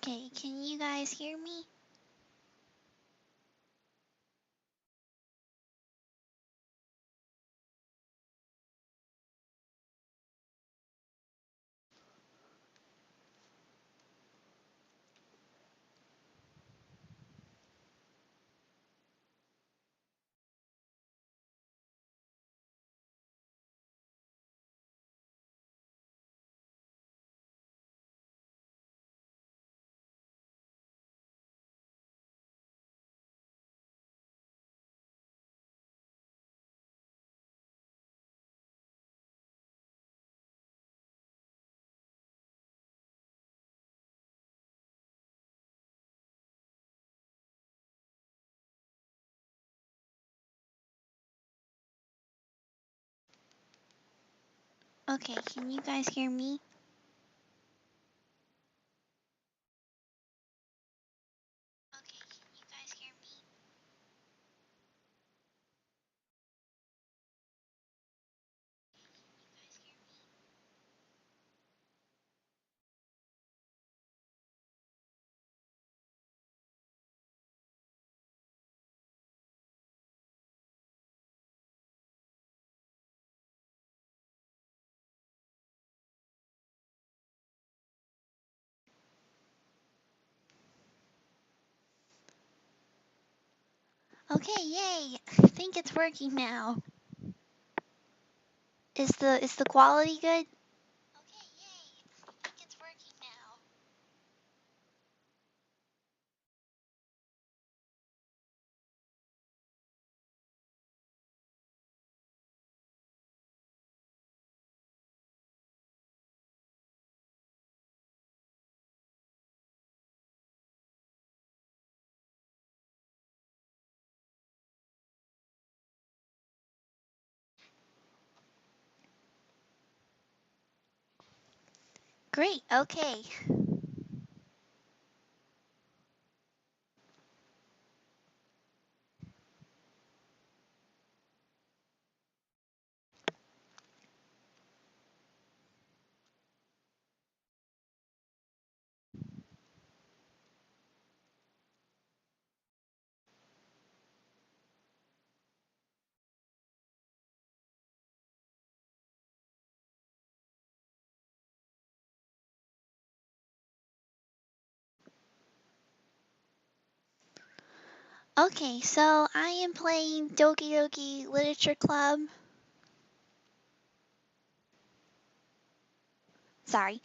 Okay, can you guys hear me? Okay, can you guys hear me? Okay, can you guys hear me? Okay, yay! I think it's working now. Is the quality good? Okay, yay! I think it's working now. Great. Okay. Okay, so I am playing Doki Doki Literature Club. Sorry.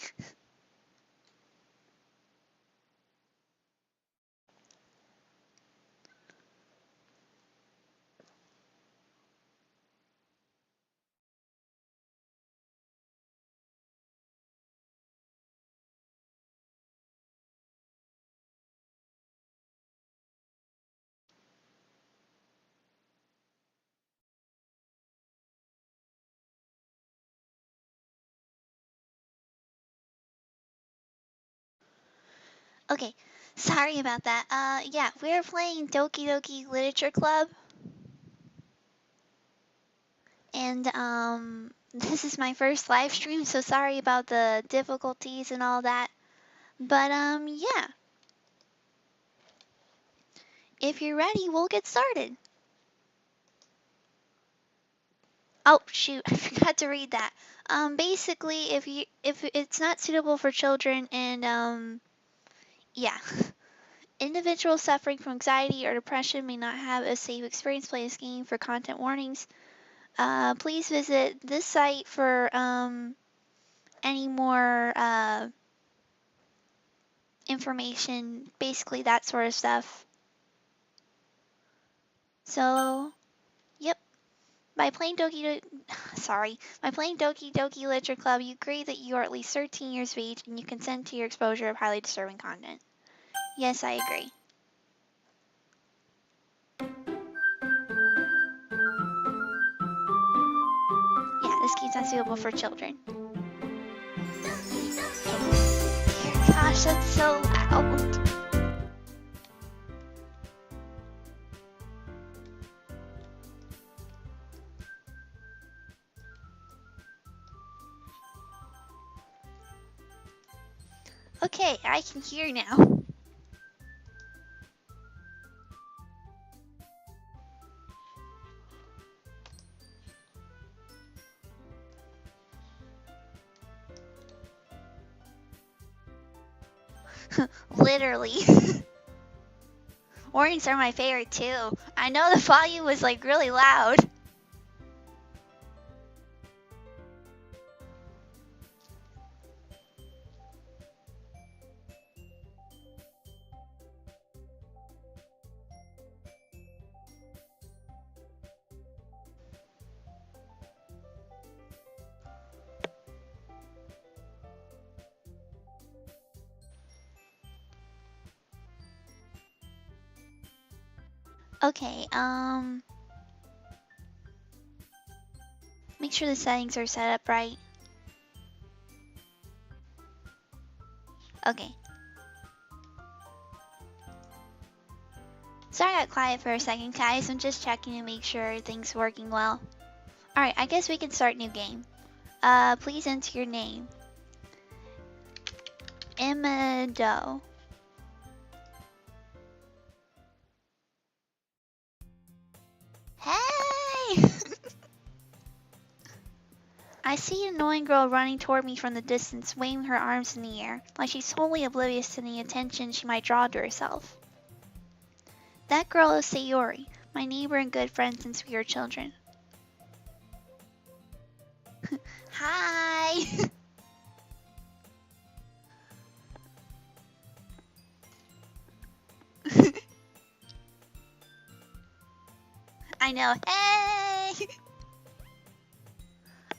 Okay, sorry about that. Yeah, we're playing Doki Doki Literature Club. And this is my first live stream, so sorry about the difficulties and all that. But yeah. If you're ready, we'll get started. Oh shoot, I forgot to read that. Basically, if it's not suitable for children and yeah. Individuals suffering from anxiety or depression may not have a safe experience playing this game. For content warnings. Please visit this site for any more information, basically that sort of stuff. So, yep. By playing Doki Doki Literature Club, you agree that you are at least 13 years of age and you consent to your exposure of highly disturbing content. Yes, I agree. Yeah, this game's not suitable for children. Dear gosh, that's so loud. Okay, I can hear now. Literally. Warnings are my favorite too. I know the volume was like really loud. Okay, make sure the settings are set up right. Okay. Sorry I got quiet for a second, guys. I'm just checking to make sure everything's working well. Alright, I guess we can start new game. Please enter your name. Emadow. Hey! I see an annoying girl running toward me from the distance, waving her arms in the air, like she's totally oblivious to the attention she might draw to herself. That girl is Sayori, my neighbor and good friend since we were children. Hi! I know. Hey!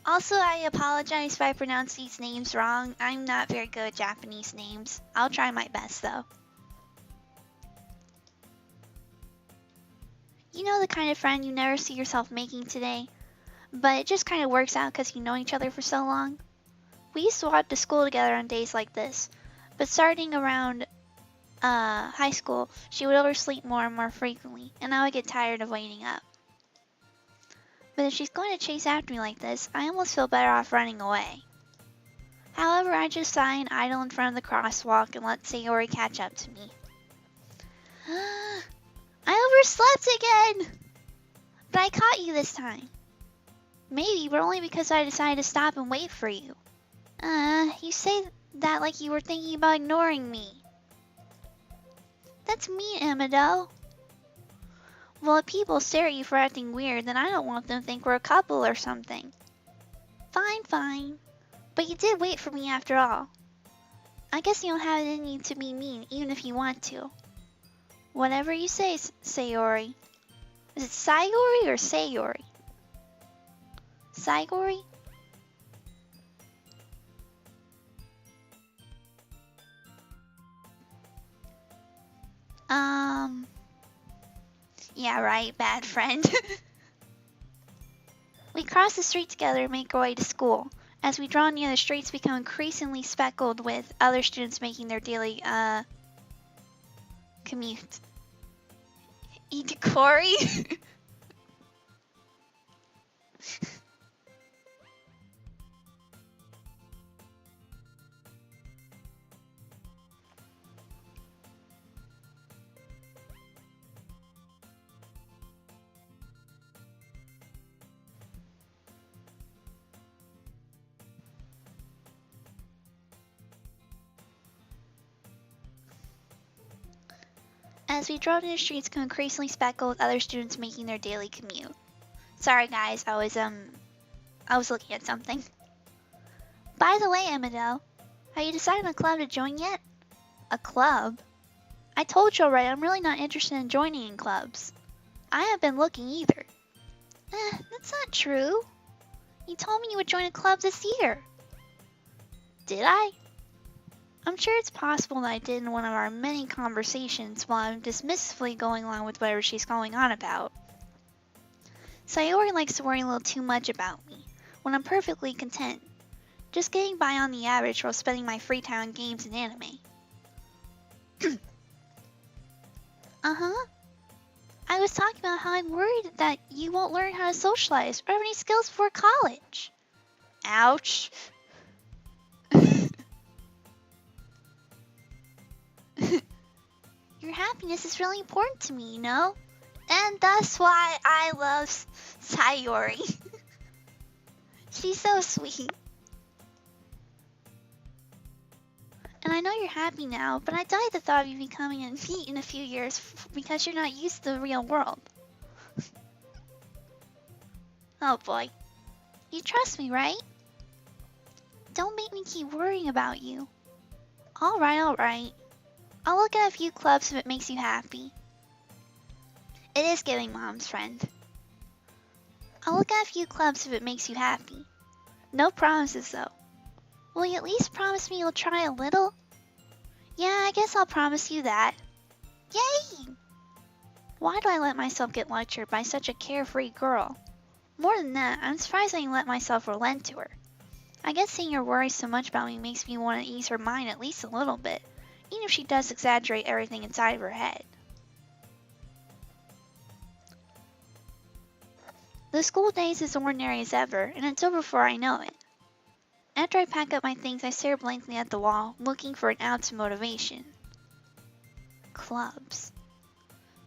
Also, I apologize if I pronounce these names wrong. I'm not very good at Japanese names. I'll try my best, though. You know the kind of friend you never see yourself making today? But it just kind of works out because you know each other for so long? We used to walk to school together on days like this. But starting around high school, she would oversleep more and more frequently, and I would get tired of waiting up. But if she's going to chase after me like this, I almost feel better off running away. However, I just sigh and idle in front of the crosswalk and let Sayori catch up to me. I overslept again! But I caught you this time. Maybe, but only because I decided to stop and wait for you. You say that like you were thinking about ignoring me. That's me, Emadow. Well, if people stare at you for acting weird, then I don't want them to think we're a couple or something. Fine, fine. But you did wait for me after all. I guess you don't have it in you to be mean, even if you want to. Whatever you say, Sayori. Is it Sayori or Sayori? Sayori? Yeah, right, bad friend. We cross the street together and make our way to school. As we draw near, the streets become increasingly speckled with other students making their daily, commute. Ikikori? As we drove near, the streets become increasingly speckled with other students making their daily commute. Sorry guys, I was looking at something. By the way, Emadow, have you decided on a club to join yet? A club? I told you already, I'm really not interested in joining in clubs. I haven't been looking either. That's not true. You told me you would join a club this year. Did I? I'm sure it's possible that I did in one of our many conversations while I'm dismissively going along with whatever she's going on about. Sayori likes to worry a little too much about me, when I'm perfectly content, just getting by on the average while spending my free time on games and anime. Uh-huh. I was talking about how I'm worried that you won't learn how to socialize or have any skills before college. Ouch. your happiness is really important to me, you know? And that's why I love Sayori. She's so sweet. And I know you're happy now, but I die at the thought of you becoming a NEET in a few years because you're not used to the real world. Oh boy. You trust me, right? Don't make me keep worrying about you. Alright. I'll look at a few clubs if it makes you happy. It is giving Mom's friend. I'll look at a few clubs if it makes you happy. No promises though. Will you at least promise me you'll try a little? Yeah, I guess I'll promise you that. Yay! Why do I let myself get lectured by such a carefree girl? More than that, I'm surprised I didn't let myself relent to her. I guess seeing her worry so much about me makes me want to ease her mind at least a little bit, even if she does exaggerate everything inside of her head. The school day is as ordinary as ever, and it's over before I know it. After I pack up my things, I stare blankly at the wall, looking for an ounce of motivation. Clubs.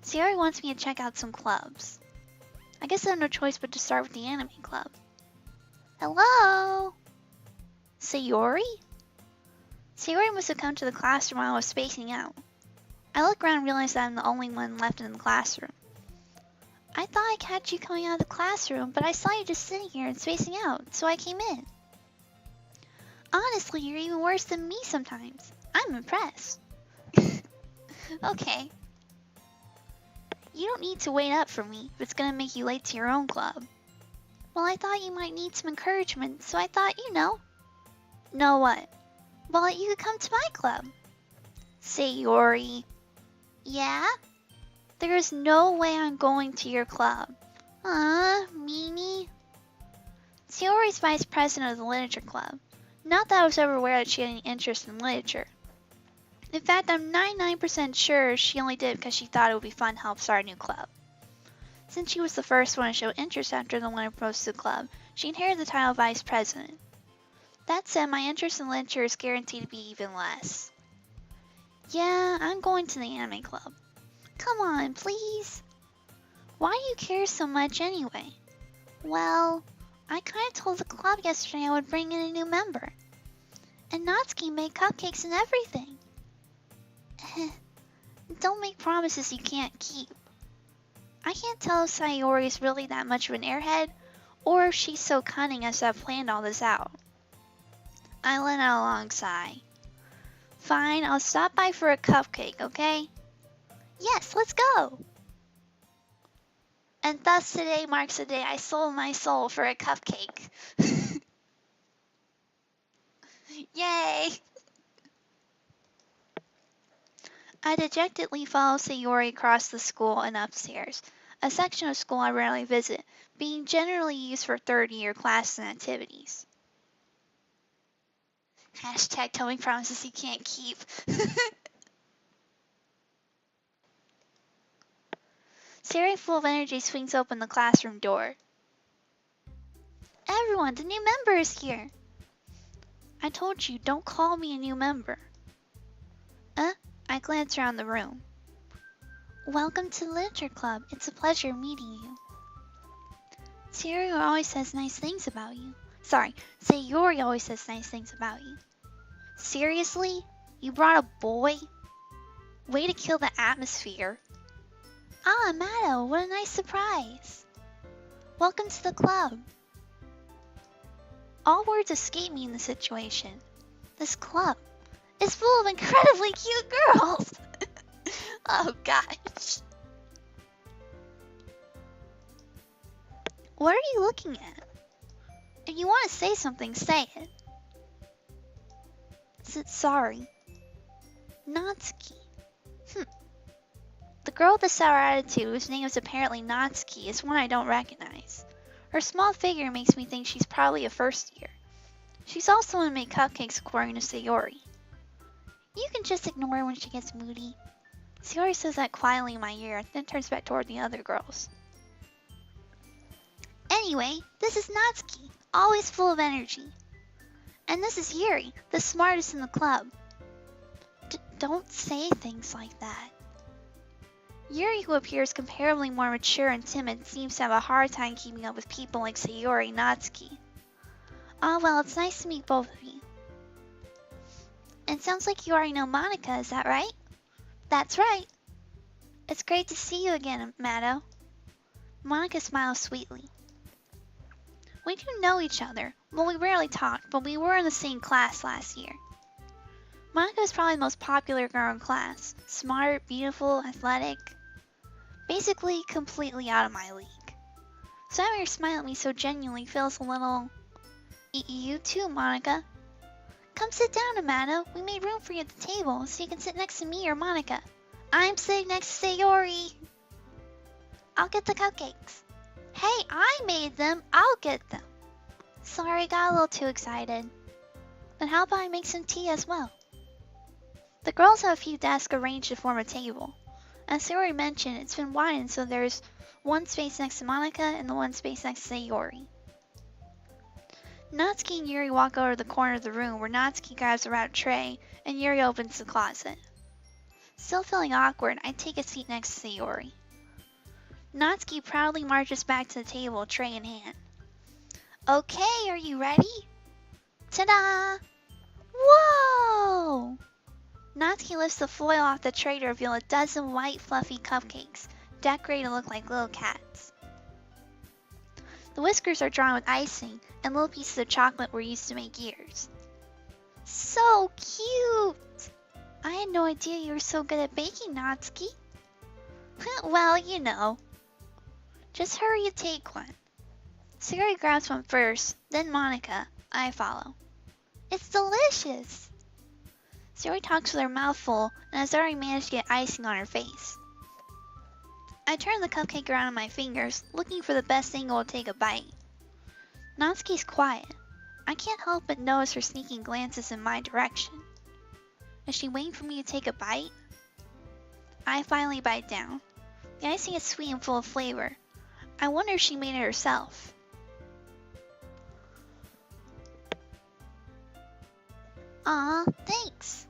Sayori wants me to check out some clubs. I guess I have no choice but to start with the anime club. Hello? Sayori? Sayori must have come to the classroom while I was spacing out. I look around and realize that I'm the only one left in the classroom. I thought I'd catch you coming out of the classroom, but I saw you just sitting here and spacing out, so I came in. Honestly, you're even worse than me sometimes. I'm impressed. Okay. You don't need to wait up for me if it's gonna make you late to your own club. Well, I thought you might need some encouragement, so I thought, you know. Know what? Well, you could come to my club. Sayori. Yeah? There is no way I'm going to your club. Meanie. Sayori's vice president of the literature club. Not that I was ever aware that she had any interest in literature. In fact, I'm 99% sure she only did it because she thought it would be fun to help start a new club. Since she was the first one to show interest after the one proposed to the club, she inherited the title of vice president. That said, my interest in literature is guaranteed to be even less. Yeah, I'm going to the anime club. Come on, please. Why do you care so much anyway? Well, I kinda told the club yesterday I would bring in a new member. And Natsuki made cupcakes and everything. Don't make promises you can't keep. I can't tell if Sayori is really that much of an airhead, or if she's so cunning as to have planned all this out. I let out a long sigh. Fine, I'll stop by for a cupcake, okay? Yes, let's go! And thus today marks the day I sold my soul for a cupcake. Yay! I dejectedly follow Sayori across the school and upstairs, a section of school I rarely visit, being generally used for third-year classes and activities. Hashtag tell me promises you can't keep. Sayori, full of energy, swings open the classroom door. Everyone, the new member is here! I told you, don't call me a new member. I glance around the room. Welcome to the Literature Club. It's a pleasure meeting you. Sayori always says nice things about you. Sayori always says nice things about you. Seriously? You brought a boy? Way to kill the atmosphere. Ah, Emadow, what a nice surprise. Welcome to the club. All words escape me in the situation. This club is full of incredibly cute girls. Oh gosh. What are you looking at? If you want to say something, say it. Sorry. Natsuki. The girl with the sour attitude, whose name is apparently Natsuki, is one I don't recognize. Her small figure makes me think she's probably a first year. She's also one to make cupcakes according to Sayori. You can just ignore her when she gets moody. Sayori says that quietly in my ear, then turns back toward the other girls. Anyway, this is Natsuki, always full of energy. And this is Yuri, the smartest in the club. Don't say things like that. Yuri, who appears comparably more mature and timid, seems to have a hard time keeping up with people like Sayori and Natsuki. Ah, well, it's nice to meet both of you. And sounds like you already know Monica, is that right? That's right. It's great to see you again, Emadow. Monica smiles sweetly. We do know each other. Well, we rarely talk, but we were in the same class last year. Monica is probably the most popular girl in class. Smart, beautiful, athletic. Basically, completely out of my league. So having her smile at me so genuinely feels a little... You too, Monica. Come sit down, Emadow. We made room for you at the table, so you can sit next to me or Monica. I'm sitting next to Sayori. I'll get the cupcakes. Hey, I made them. I'll get them. Sorry, got a little too excited. Then how about I make some tea as well? The girls have a few desks arranged to form a table. As Sayori mentioned, it's been widened so there's one space next to Monica and the one space next to Sayori. Natsuki and Yuri walk over to the corner of the room where Natsuki grabs a wrapped tray and Yuri opens the closet. Still feeling awkward, I take a seat next to Sayori. Natsuki proudly marches back to the table, tray in hand. Okay, are you ready? Ta-da! Whoa! Natsuki lifts the foil off the tray to reveal a dozen white fluffy cupcakes, decorated to look like little cats. The whiskers are drawn with icing, and little pieces of chocolate were used to make ears. So cute! I had no idea you were so good at baking, Natsuki. Well, you know. Just hurry and take one. Sayori grabs one first, then Monica. I follow. It's delicious! Sayori talks with her mouth full and has already managed to get icing on her face. I turn the cupcake around in my fingers, looking for the best angle to take a bite. Natsuki's quiet. I can't help but notice her sneaking glances in my direction. Is she waiting for me to take a bite? I finally bite down. The icing is sweet and full of flavor. I wonder if she made it herself. Aw, thanks.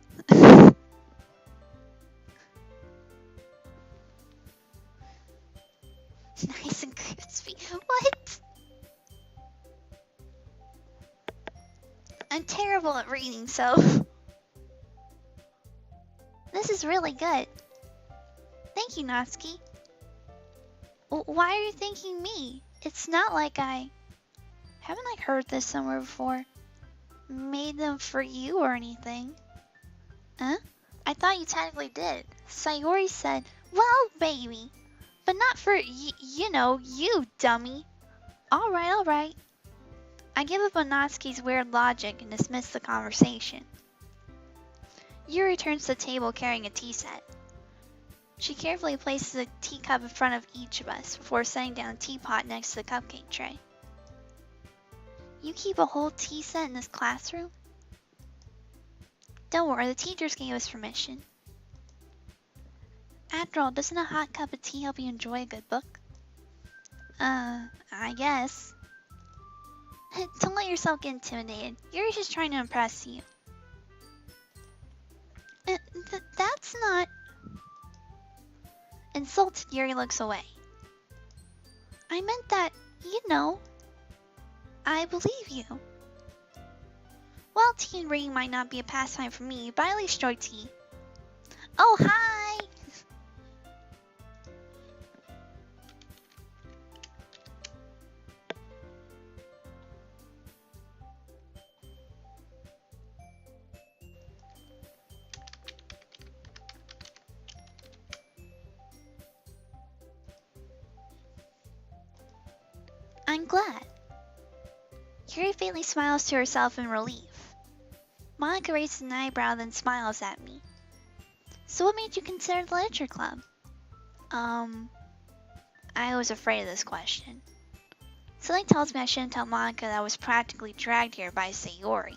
Nice and crispy. What? I'm terrible at reading, so... This is really good. Thank you, Natsuki. Why are you thanking me? It's not like I... Haven't I heard this somewhere before? Made them for you or anything. Huh? I thought you technically did. Sayori said, well, baby. But not for, you know, you dummy. Alright, alright. I give up on Natsuki's weird logic and dismiss the conversation. Yuri returns to the table carrying a tea set. She carefully places a teacup in front of each of us before setting down a teapot next to the cupcake tray. You keep a whole tea set in this classroom? Don't worry, the teachers gave us permission. After all, doesn't a hot cup of tea help you enjoy a good book? I guess. Don't let yourself get intimidated. Yuri's just trying to impress you. That's not... Insulted, Yuri looks away. I meant that, you know. I believe you. Well, tea and reading might not be a pastime for me, but I at least enjoy tea. Oh, hi! I'm glad. Yuri faintly smiles to herself in relief. Monica raises an eyebrow then smiles at me. So what made you consider the literature club? I was afraid of this question. Something tells me I shouldn't tell Monica that I was practically dragged here by Sayori.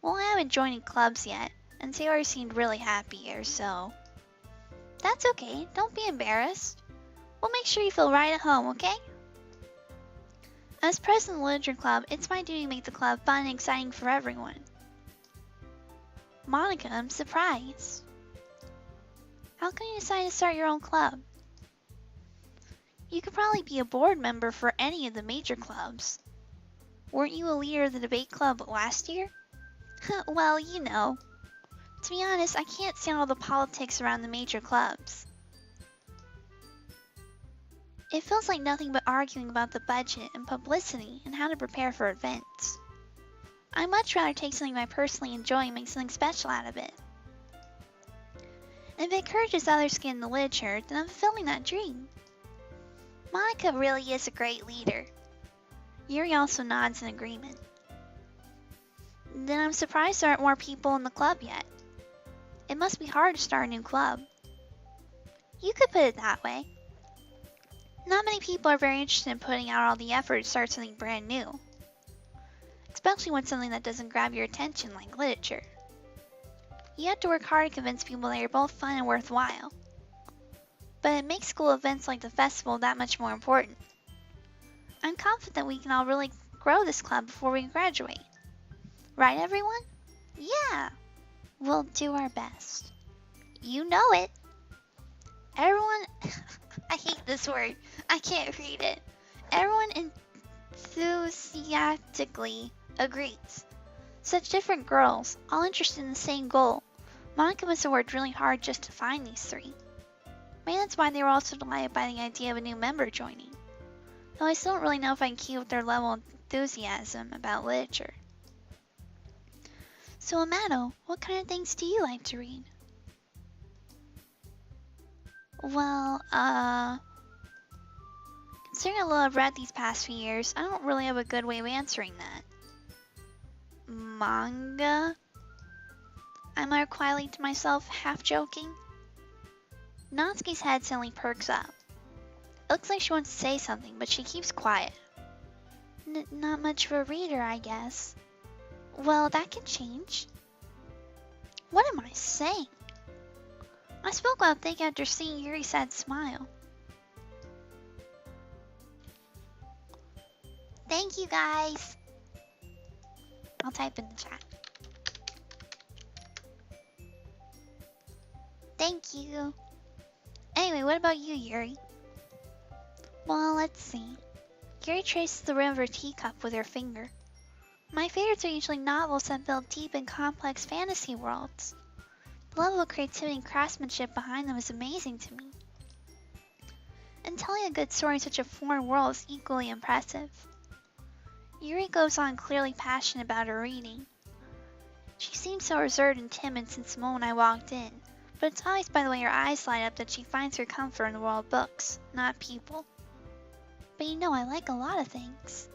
Well, I haven't joined any clubs yet, and Sayori seemed really happy here, so... That's okay, don't be embarrassed. We'll make sure you feel right at home, okay? As president of the literature club, it's my duty to make the club fun and exciting for everyone. Monica, I'm surprised. How come you decided to start your own club? You could probably be a board member for any of the major clubs. Weren't you a leader of the debate club last year? Well, you know. To be honest, I can't stand all the politics around the major clubs. It feels like nothing but arguing about the budget and publicity and how to prepare for events. I'd much rather take something I personally enjoy and make something special out of it. And if it encourages others to get into literature, then I'm fulfilling that dream. Monica really is a great leader. Yuri also nods in agreement. Then I'm surprised there aren't more people in the club yet. It must be hard to start a new club. You could put it that way. Not many people are very interested in putting out all the effort to start something brand new. Especially when something that doesn't grab your attention like literature. You have to work hard to convince people that you're both fun and worthwhile. But it makes school events like the festival that much more important. I'm confident we can all really grow this club before we graduate. Right, everyone? Yeah! We'll do our best. You know it. Everyone... I hate this word. I can't read it. Everyone enthusiastically agrees. Such different girls, all interested in the same goal. Monica must have worked really hard just to find these three. Maybe that's why they were also delighted by the idea of a new member joining. Though I still don't really know if I can keep up their level of enthusiasm about literature. So, Emadow, what kind of things do you like to read? Well, considering how little I've read these past few years, I don't really have a good way of answering that. Manga? I muttered quietly to myself, half joking. Natsuki's head suddenly perks up. It looks like she wants to say something, but she keeps quiet. Not much of a reader, I guess. Well, that can change. What am I saying? I spoke without thinking after seeing Yuri's sad smile. Thank you, guys. I'll type in the chat. Thank you. Anyway, what about you, Yuri? Well, let's see. Yuri traces the rim of her teacup with her finger. My favorites are usually novels that build deep and complex fantasy worlds. The level of creativity and craftsmanship behind them is amazing to me. And telling a good story in such a foreign world is equally impressive. Yuri goes on clearly passionate about her reading. She seemed so reserved and timid since the moment I walked in, but it's obvious by the way her eyes light up that she finds her comfort in the world of books, not people. But you know, I like a lot of things.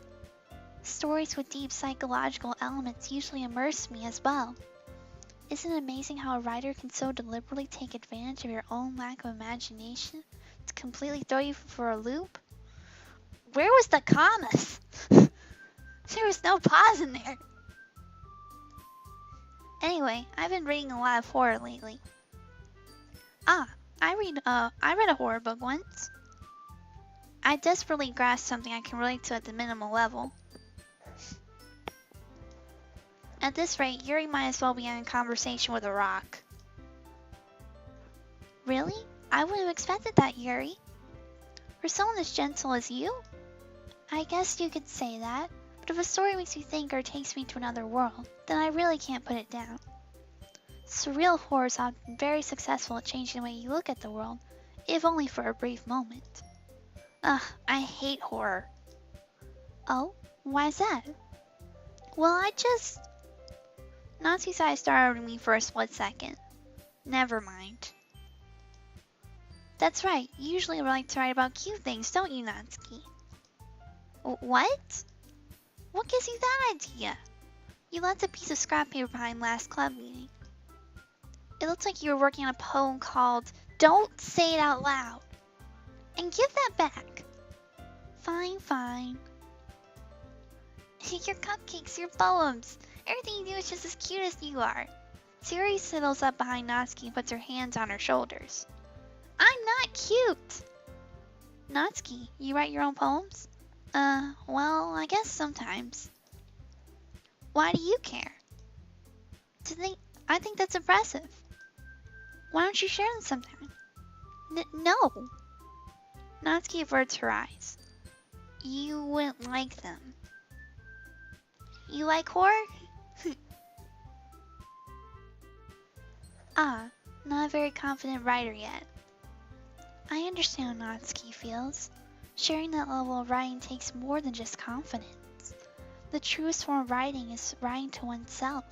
Stories with deep psychological elements usually immerse me as well. Isn't it amazing how a writer can so deliberately take advantage of your own lack of imagination to completely throw you for a loop? Where was the commas? There was no pause in there. Anyway, I've been reading a lot of horror lately. I read a horror book once. I desperately grasped something I can relate to at the minimal level. At this rate, Yuri might as well be in a conversation with a rock. Really? I wouldn't have expected that, Yuri. For someone as gentle as you? I guess you could say that, but if a story makes me think or takes me to another world, then I really can't put it down. Surreal horror is often very successful at changing the way you look at the world, if only for a brief moment. Ugh, I hate horror. Oh? Why is that? Well, Natsuki's eyes startled me for a split second. Never mind. That's right, you usually like to write about cute things, don't you, Natsuki? What? What gives you that idea? You left a piece of scrap paper behind last club meeting. It looks like you were working on a poem called Don't Say It Out Loud. And give that back. Fine. Your cupcakes, your poems. Everything you do is just as cute as you are. Siri settles up behind Natsuki and puts her hands on her shoulders. I'm not cute! Natsuki, you write your own poems? Well, I guess sometimes. Why do you care? I think that's impressive. Why don't you share them sometime? No. Natsuki averts her eyes. You wouldn't like them. You like horror? Ah, not a very confident writer yet. I understand how Natsuki feels. Sharing that level of writing takes more than just confidence. The truest form of writing is writing to oneself.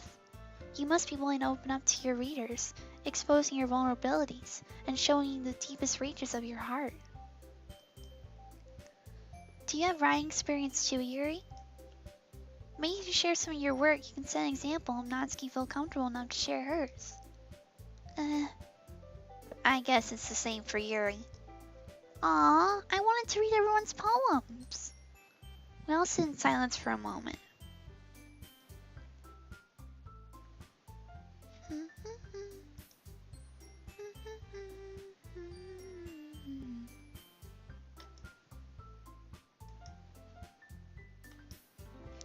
You must be willing to open up to your readers, exposing your vulnerabilities, and showing the deepest reaches of your heart. Do you have writing experience too, Yuri? Maybe if you share some of your work, you can set an example and Natsuki feel comfortable enough to share hers. I guess it's the same for Yuri. Aw, I wanted to read everyone's poems. We all sit in silence for a moment.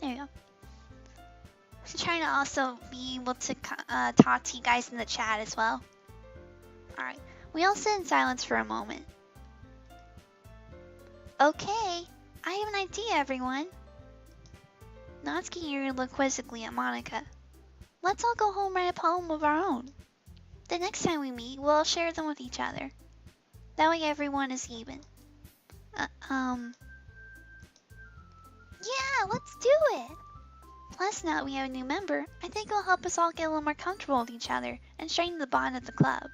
There you go. I'm trying to also be able to talk to you guys in the chat as well. Alright, we all sit in silence for a moment. Okay, I have an idea, everyone. Natsuki and Yuri look quizzically at Monica. Let's all go home and write a poem of our own. The next time we meet, we'll all share them with each other. That way everyone is even. Yeah, let's do it! Plus, now that we have a new member, I think it'll help us all get a little more comfortable with each other and strengthen the bond at the club.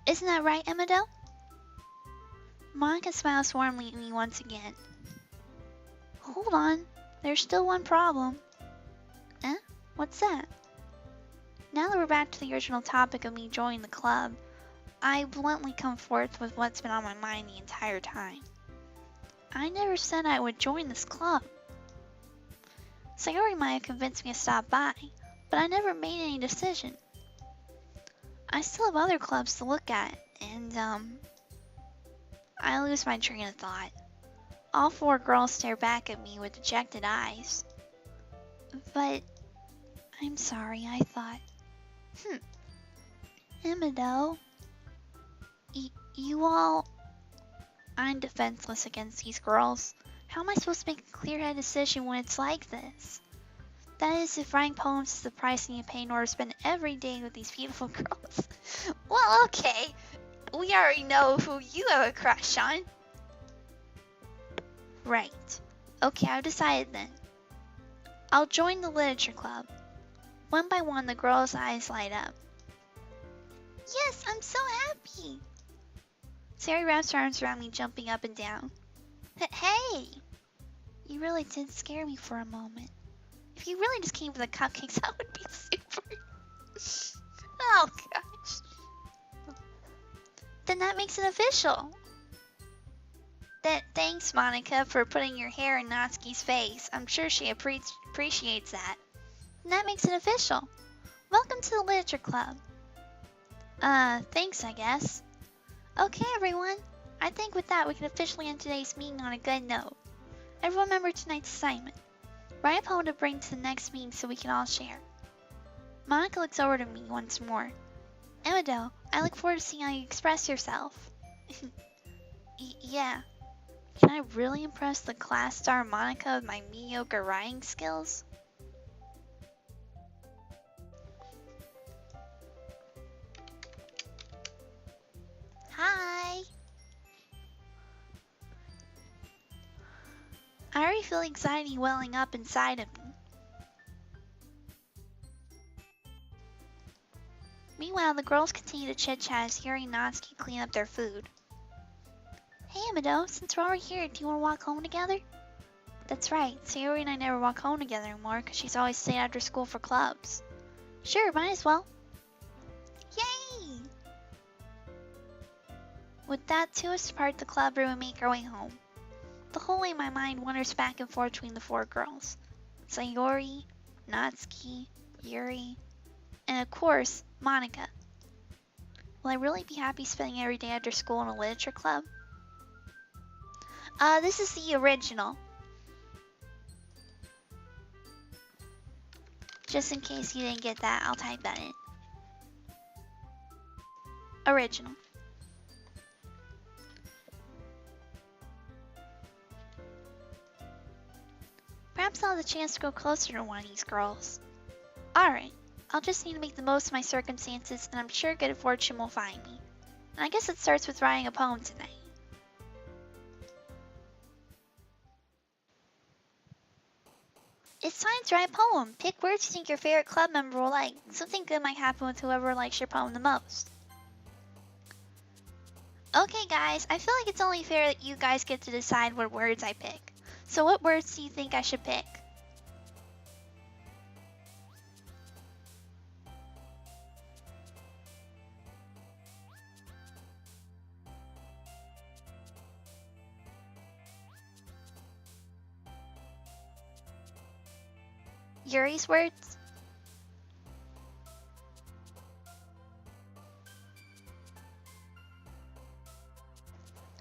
Isn't that right, Emadow? Monica smiles warmly at me once again. Hold on, there's still one problem. Eh? What's that? Now that we're back to the original topic of me joining the club, I bluntly come forth with what's been on my mind the entire time. I never said I would join this club. Sayori might have convinced me to stop by, but I never made any decision. I still have other clubs to look at, and, I lose my train of thought. All four girls stare back at me with dejected eyes. But, I'm sorry, I thought. Emadow. You all... I'm defenseless against these girls. How am I supposed to make a clear-headed decision when it's like this? That is, if writing poems is the price I need to pay in order to spend every day with these beautiful girls. Well, okay. We already know who you have a crush on. Right. Okay, I've decided then. I'll join the literature club. One by one, the girls' eyes light up. Yes, I'm so happy. Sayori wraps her arms around me, jumping up and down. Hey! You really did scare me for a moment. If you really just came for the cupcakes, I would be super... Oh, gosh. Then that makes it official. Thanks, Monica, for putting your hair in Natsuki's face. I'm sure she appreciates that. And that makes it official. Welcome to the literature club. Thanks, I guess. Okay, everyone. I think with that, we can officially end today's meeting on a good note. Everyone remember tonight's assignment. Write a poem to bring to the next meeting so we can all share. Monica looks over to me once more. Emadow, I look forward to seeing how you express yourself. Yeah. Can I really impress the class star Monica with my mediocre writing skills? Hi! I already feel anxiety welling up inside of me. Meanwhile, the girls continue to chit-chat as Yuri and Natsuki clean up their food. Hey Emadow, since we're already here, do you want to walk home together? That's right, Sayori and I never walk home together anymore because she's always staying after school for clubs. Sure, might as well. Yay! With that, two of us depart the club room and make our way home. The whole way my mind wanders back and forth between the four girls. Sayori, Natsuki, Yuri, and of course, Monica. Will I really be happy spending every day after school in a literature club? This is the original. Just in case you didn't get that, I'll type that in. Original. Perhaps I'll have the chance to grow closer to one of these girls. Alright, I'll just need to make the most of my circumstances, and I'm sure good fortune will find me. And I guess it starts with writing a poem tonight. It's time to write a poem. Pick words you think your favorite club member will like. Something good might happen with whoever likes your poem the most. Okay guys, I feel like it's only fair that you guys get to decide what words I pick. So what words do you think I should pick? Yuri's words?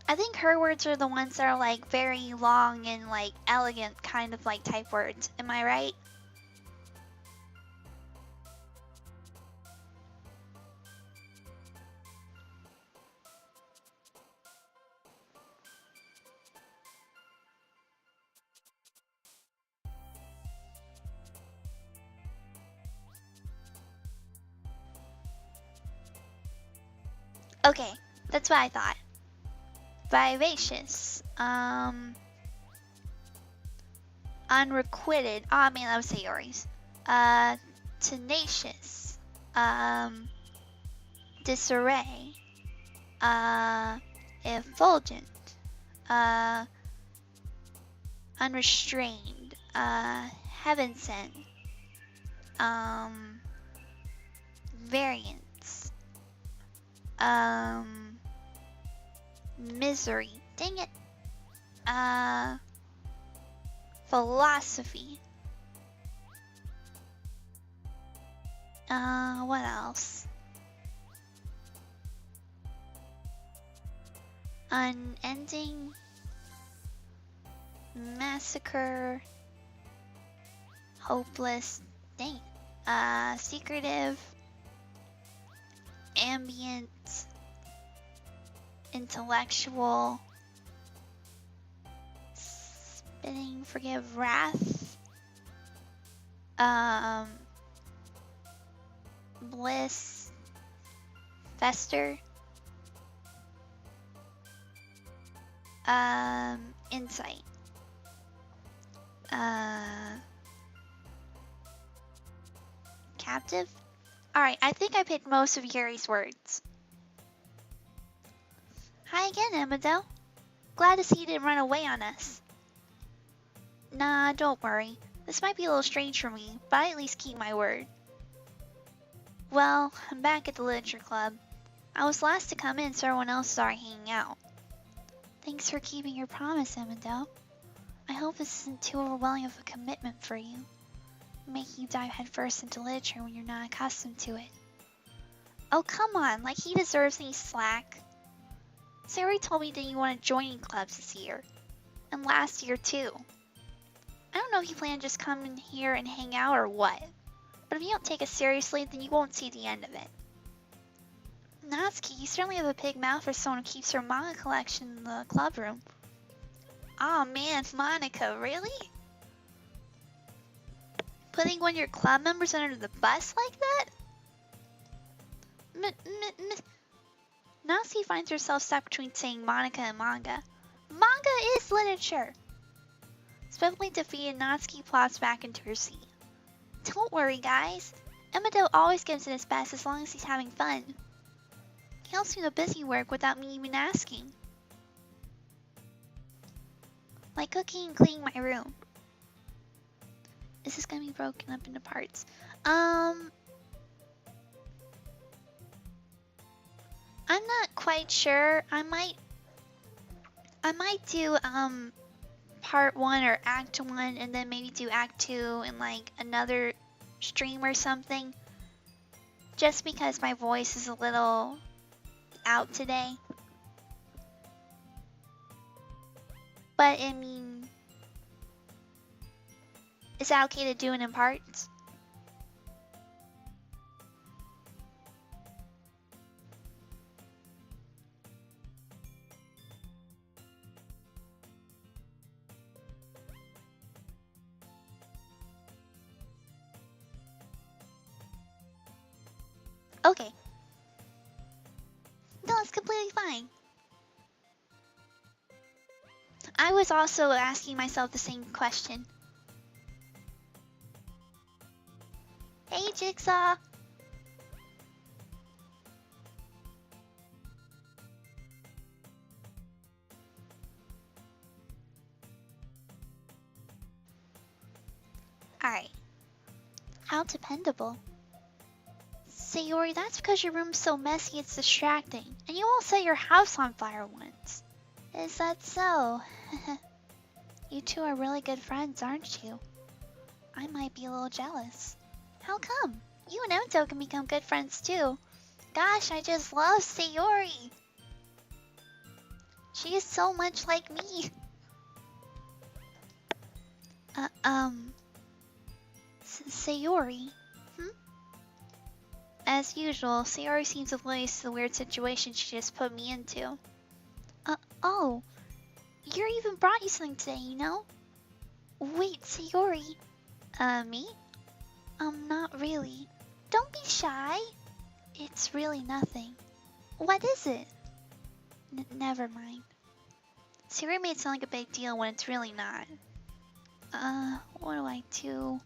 I think her words are the ones that are like very long and like elegant kind of like type words. Am I right? Okay, that's what I thought. Vivacious. Unrequited. Oh, I mean, that was Sayori's. Tenacious. Disarray. Effulgent. Unrestrained. Heaven sent. Variance. Misery. Dang it. Philosophy. What else? Unending. Massacre. Hopeless. Dang. Secretive. Ambient. Intellectual. Spitting. Forgive. Wrath. Bliss. Fester. Insight. Captive? Alright, I think I picked most of Yuri's words. Hi again, Emadow. Glad to see you didn't run away on us. Nah, don't worry. This might be a little strange for me, but I at least keep my word. Well, I'm back at the Literature Club. I was last to come in so everyone else is already hanging out. Thanks for keeping your promise, Emadow. I hope this isn't too overwhelming of a commitment for you, making you dive headfirst into literature when you're not accustomed to it. Oh, come on, like he deserves any slack. Sayori told me that you wanted joining clubs this year, and last year too. I don't know if you plan to just come in here and hang out or what, but if you don't take us seriously, then you won't see the end of it. Natsuki, you certainly have a big mouth for someone who keeps her manga collection in the club room. Aw man, Monica, really? Putting one of your club members under the bus like that? Natsuki finds herself stuck between saying Monica and manga. Manga is literature! Swiftly defeated, Natsuki plops back into her seat. Don't worry, guys. Emadow always gives it his best as long as he's having fun. He helps me with busy work without me even asking. Like cooking and cleaning my room. Is this gonna be broken up into parts? I'm not quite sure. I might do part 1 or act 1 and then maybe do act 2 in like another stream or something. Just because my voice is a little out today. But I mean, is that okay to do it in parts? Okay. No, it's completely fine. I was also asking myself the same question. Hey, Jigsaw. Alright. How dependable. Sayori, that's because your room's so messy it's distracting, and you all set your house on fire once. Is that so? You two are really good friends, aren't you? I might be a little jealous. How come? You and Emadow can become good friends too. Gosh, I just love Sayori. She is so much like me. Uh, um, Sayori. Hmm? As usual, Sayori seems oblivious to the weird situation she just put me into. Oh, Yuri even brought you something today, you know? Wait, Sayori. Me? Not really. Don't be shy. It's really nothing. What is it? Never mind. Sayori made it sound like a big deal when it's really not. What do I do?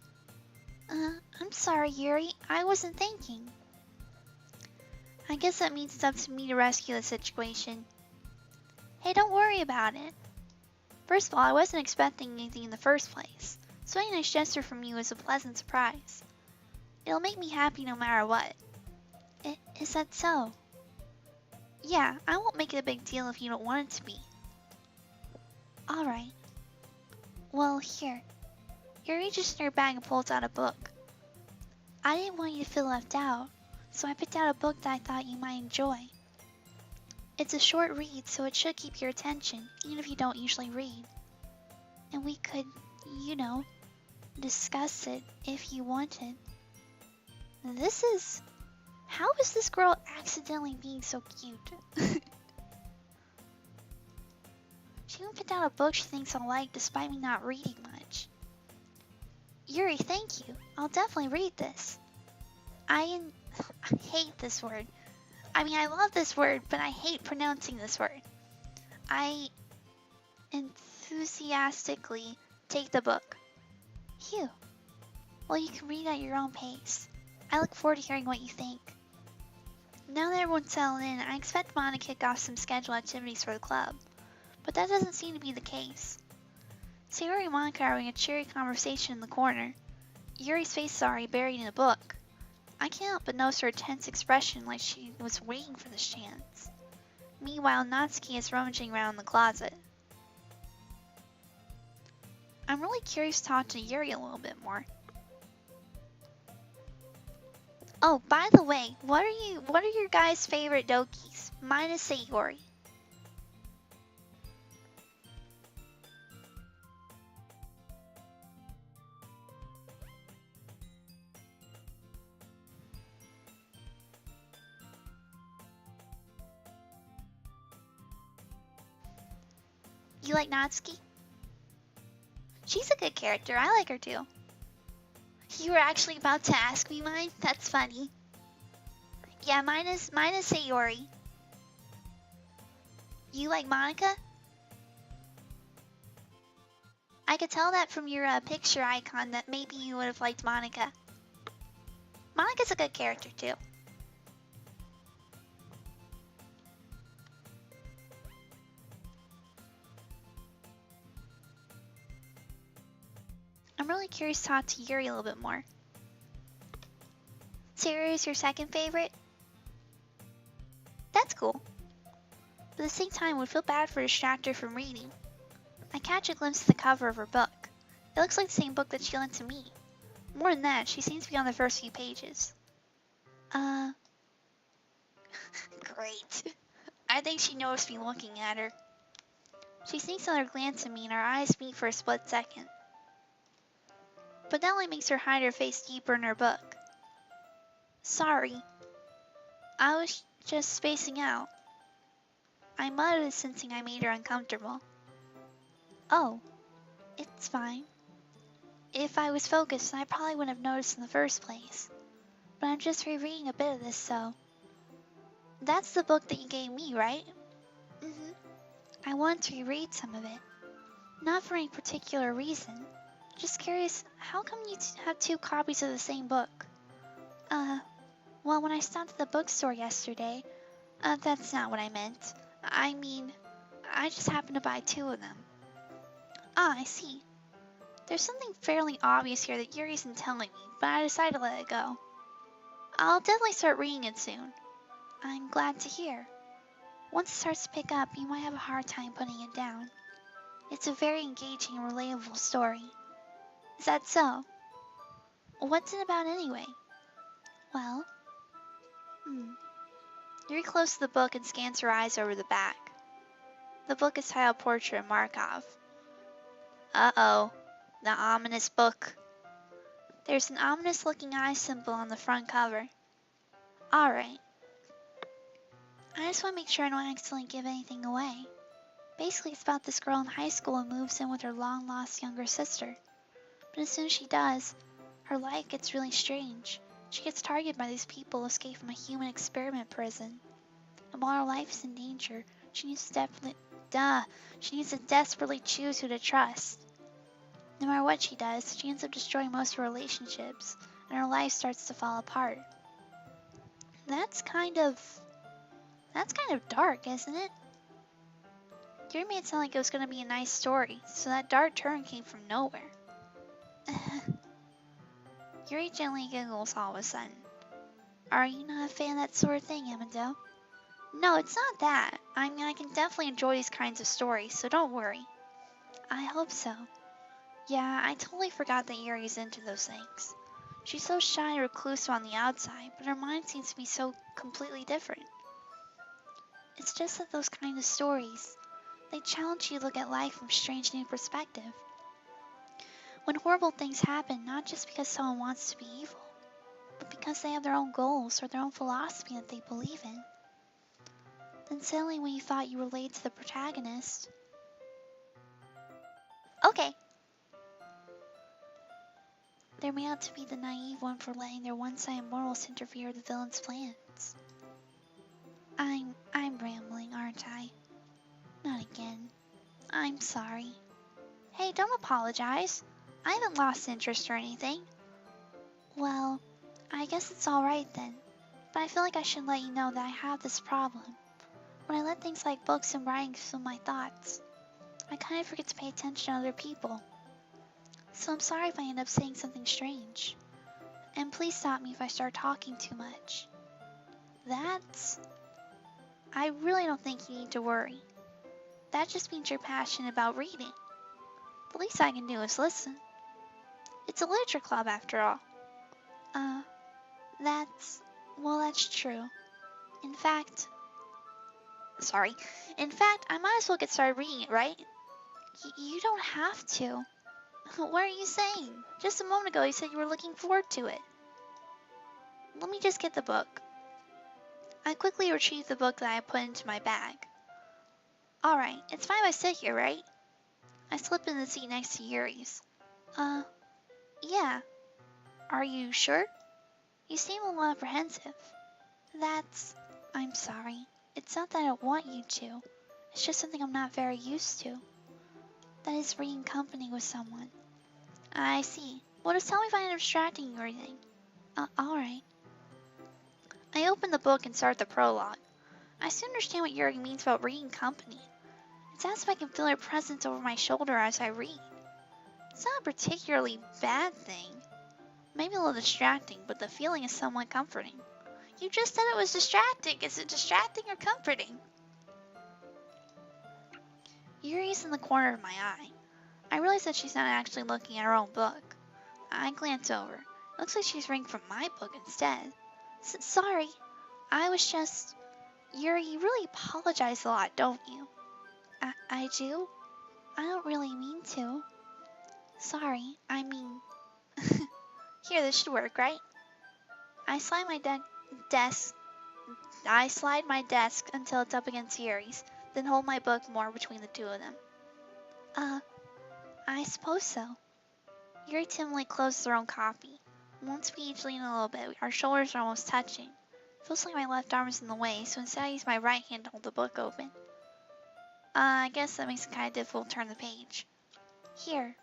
I'm sorry, Yuri. I wasn't thinking. I guess that means it's up to me to rescue the situation. Hey, don't worry about it. First of all, I wasn't expecting anything in the first place, so any nice gesture from you is a pleasant surprise. It'll make me happy no matter what. Is that so? Yeah, I won't make it a big deal if you don't want it to be. Alright. Well, here. He reaches in your bag and pulls out a book. I didn't want you to feel left out, so I picked out a book that I thought you might enjoy. It's a short read, so it should keep your attention, even if you don't usually read. And we could, you know, discuss it if you wanted. This is... How is this girl accidentally being so cute? She even picked out a book she thinks I'll like despite me not reading much. Yuri, thank you. I'll definitely read this. I hate this word. I mean, I love this word, but I hate pronouncing this word. I enthusiastically take the book. Phew. Well, you can read at your own pace. I look forward to hearing what you think. Now that everyone's settled in, I expect Mom to kick off some scheduled activities for the club, but that doesn't seem to be the case. Sayori and Monica are having a cheery conversation in the corner. Yuri's face is already buried in a book. I can't help but notice her tense expression like she was waiting for this chance. Meanwhile, Natsuki is rummaging around the closet. I'm really curious to talk to Yuri a little bit more. Oh, by the way, what are your guys' favorite dokis? Mine is Sayori. You like Natsuki? She's a good character. I like her too. You were actually about to ask me mine? That's funny. Yeah, mine is Sayori. You like Monica? I could tell that from your picture icon that maybe you would have liked Monica. Monica's a good character too. I'm really curious to talk to Yuri a little bit more. Sayori is your second favorite? That's cool. But at the same time, I would feel bad for distract her from reading. I catch a glimpse of the cover of her book. It looks like the same book that she lent to me. More than that, she seems to be on the first few pages. Great. I think she noticed me looking at her. She sneaks another glance at me and our eyes meet for a split second. But that only makes her hide her face deeper in her book. Sorry. I was just spacing out. I muttered, sensing I made her uncomfortable. Oh, it's fine. If I was focused, I probably wouldn't have noticed in the first place. but I'm just rereading a bit of this, so. That's the book that you gave me, right? Mm-hmm. I wanted to reread some of it. Not for any particular reason. Just curious, how come you have two copies of the same book? Uh, well, when I stopped at the bookstore yesterday, that's not what I meant. I mean, I just happened to buy two of them. Ah, I see. There's something fairly obvious here that Yuri isn't telling me, but I decided to let it go. I'll definitely start reading it soon. I'm glad to hear. Once it starts to pick up, you might have a hard time putting it down. It's a very engaging and relatable story. Is that so? What's it about anyway? Well, Yuri closes the book and scans her eyes over the back. The book is titled Portrait of Markov. Uh-oh, the ominous book. There's an ominous looking eye symbol on the front cover. Alright. I just want to make sure I don't accidentally give anything away. Basically, it's about this girl in high school who moves in with her long-lost younger sister. But as soon as she does, her life gets really strange. She gets targeted by these people who escape from a human experiment prison. And while her life is in danger, she needs to desperately choose who to trust. No matter what she does, she ends up destroying most of her relationships, and her life starts to fall apart. That's kind of dark, isn't it? Yuri made it sound like it was going to be a nice story, so that dark turn came from nowhere. Yuri gently giggles all of a sudden. Are you not a fan of that sort of thing, Emadow? No, it's not that. I mean, I can definitely enjoy these kinds of stories, so don't worry. I hope so. Yeah, I totally forgot that Yuri's into those things. She's so shy and reclusive on the outside, but her mind seems to be so completely different. It's just that those kind of stories, they challenge you to look at life from a strange new perspective. When horrible things happen, not just because someone wants to be evil, but because they have their own goals or their own philosophy that they believe in. Then suddenly when you thought you related to the protagonist... Okay. They're made out to be the naive one for letting their one-sided morals interfere with the villain's plans. I'm rambling, aren't I? Not again. I'm sorry. Hey, don't apologize. I haven't lost interest or anything. Well, I guess it's alright then. But I feel like I should let you know that I have this problem. When I let things like books and writing fill my thoughts, I kind of forget to pay attention to other people. So I'm sorry if I end up saying something strange. And please stop me if I start talking too much. I really don't think you need to worry. That just means you're passionate about reading. The least I can do is listen. It's a literature club after all. That's true. In fact, I might as well get started reading it, right? You don't have to. What are you saying? Just a moment ago you said you were looking forward to it. Let me just get the book. I quickly retrieved the book that I had put into my bag. Alright, it's fine if I sit here, right? I slip in the seat next to Yuri's. Yeah. Are you sure? You seem a little apprehensive. I'm sorry. It's not that I don't want you to. It's just something I'm not very used to. That is reading company with someone. I see. Well, just tell me if I end up distracting you or anything. Alright. I open the book and start the prologue. I soon understand what Yuri means about reading company. It's as if I can feel her presence over my shoulder as I read. It's not a particularly bad thing. Maybe a little distracting, but the feeling is somewhat comforting. You just said it was distracting. Is it distracting or comforting? Yuri's in the corner of my eye. I realize that she's not actually looking at her own book. I glance over. It looks like she's reading from my book instead. Sorry. I was just... Yuri, you really apologize a lot, don't you? I do? I don't really mean to. Sorry, I mean... Here, this should work, right? I slide my desk until it's up against Yuri's, then hold my book more between the two of them. I suppose so. Yuri timidly closes her own copy. Once we each lean a little bit, our shoulders are almost touching. Feels like my left arm is in the way, so instead I use my right hand to hold the book open. I guess that makes it kind of difficult to turn the page. Here.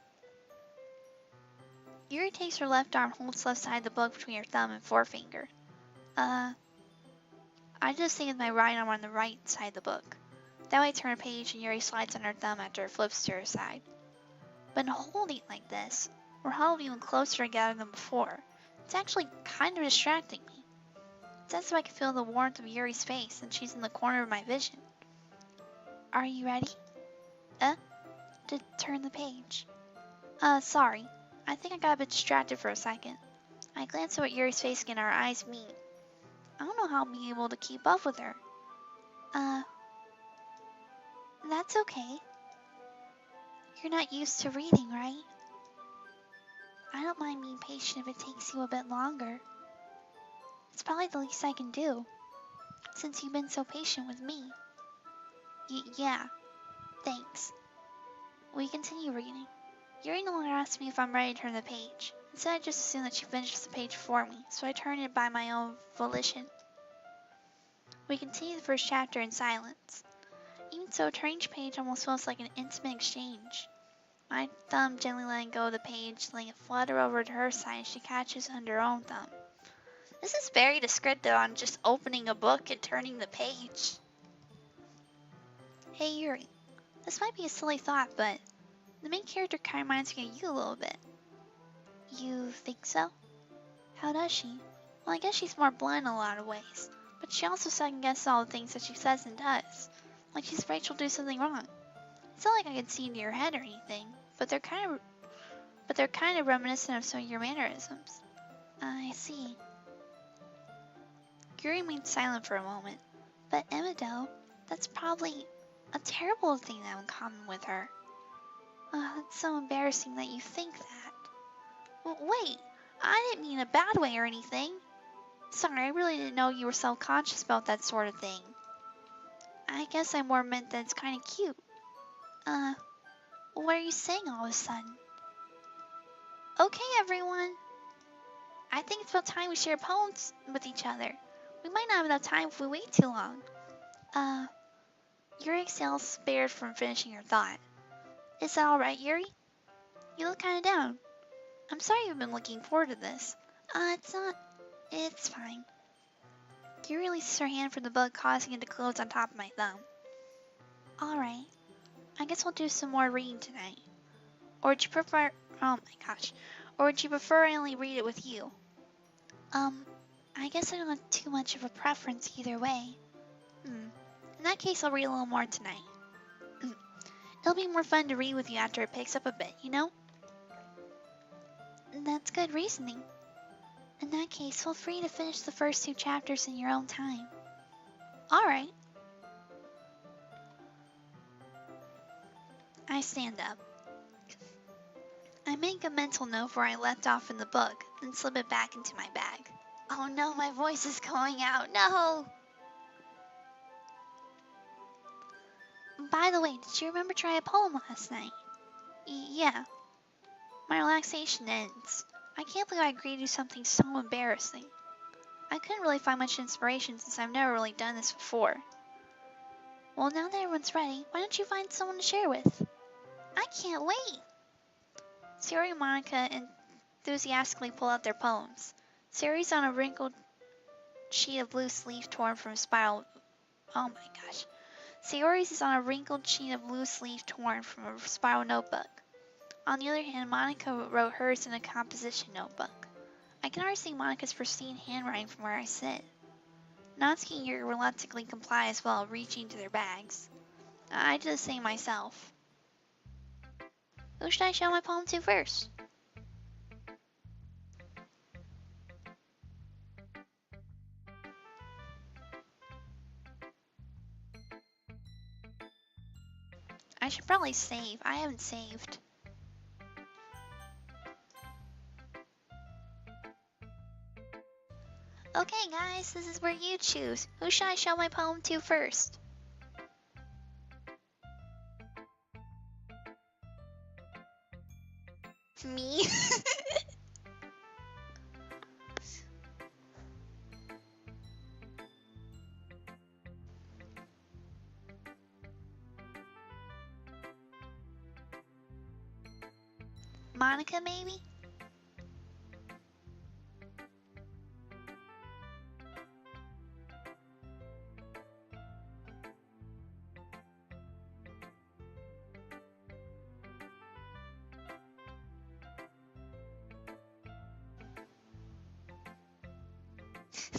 Yuri takes her left arm, holds left side of the book between her thumb and forefinger. I just stand with my right arm on the right side of the book. That way I turn a page and Yuri slides on her thumb after it flips to her side. But in holding it like this, we're huddled even closer together than before. It's actually kind of distracting me. It's as if I can feel the warmth of Yuri's face and she's in the corner of my vision. Are you ready? To turn the page. Sorry. I think I got a bit distracted for a second. I glance over at Yuri's face again, our eyes meet. I don't know how I'll be able to keep up with her. That's okay. You're not used to reading, right? I don't mind being patient if it takes you a bit longer. It's probably the least I can do, since you've been so patient with me. Yeah, thanks. We continue reading. Yuri no longer asks me if I'm ready to turn the page. Instead, I just assume that she finishes the page for me, so I turn it by my own volition. We continue the first chapter in silence. Even so, turning each page almost feels like an intimate exchange. My thumb gently letting go of the page, letting it flutter over to her side as she catches under her own thumb. This is very descriptive on just opening a book and turning the page. Hey Yuri, this might be a silly thought, but the main character kind of reminds me of you a little bit. You think so? How does she? Well, I guess she's more blunt in a lot of ways, but she also second-guesses all the things that she says and does. Like she's afraid she'll do something wrong. It's not like I can see into your head or anything, but they're kind of reminiscent of some of your mannerisms. I see. Yuri remained silent for a moment, but Emadow, that's probably a terrible thing to have in common with her. It's so embarrassing that you think that. Wait, I didn't mean a bad way or anything. Sorry, I really didn't know you were self-conscious about that sort of thing. I guess I more meant that it's kind of cute. What are you saying all of a sudden? Okay, everyone. I think it's about time we share poems with each other. We might not have enough time if we wait too long. Yuri exhales spared from finishing her thought. Is that alright, Yuri? You look kinda down. I'm sorry you've been looking forward to this. It's not. It's fine. Yuri releases her hand from the book, causing it to close on top of my thumb. Alright. I guess we'll do some more reading tonight. Or would you prefer. Oh my gosh. Or would you prefer I only read it with you? I guess I don't have too much of a preference either way. In that case, I'll read a little more tonight. It'll be more fun to read with you after it picks up a bit, you know? That's good reasoning. In that case, feel free to finish the first 2 chapters in your own time. Alright. I stand up. I make a mental note where I left off in the book, then slip it back into my bag. Oh no, my voice is going out. No! By the way, did you remember to write a poem last night? Yeah. My relaxation ends. I can't believe I agreed to do something so embarrassing. I couldn't really find much inspiration since I've never really done this before. Well, now that everyone's ready, why don't you find someone to share with? I can't wait! Sayori and Monica enthusiastically pull out their poems. Sayori's on a wrinkled sheet of loose leaf torn from a spiral. Oh my gosh. Sayori's is on a wrinkled sheet of loose leaf torn from a spiral notebook. On the other hand, Monica wrote hers in a composition notebook. I can already see Monica's pristine handwriting from where I sit. Natsuki and Yuri reluctantly comply as well, reaching to their bags. I do the same myself. Who should I show my poem to first? I should probably save. I haven't saved. Okay guys, this is where you choose. Who should I show my poem to first? Me? Monica, maybe?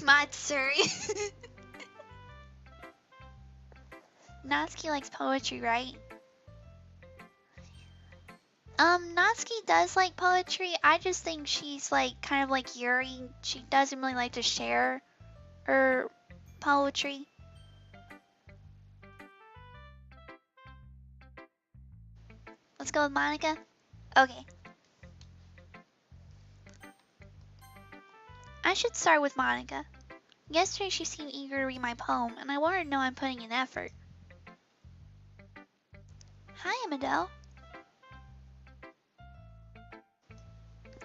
Matsuri. Natsuki likes poetry, right? Natsuki does like poetry. I just think she's like kind of like Yuri. She doesn't really like to share her poetry. Let's go with Monica. Okay. I should start with Monica. Yesterday she seemed eager to read my poem, and I want her to know I'm putting in effort. Hi, Emadow.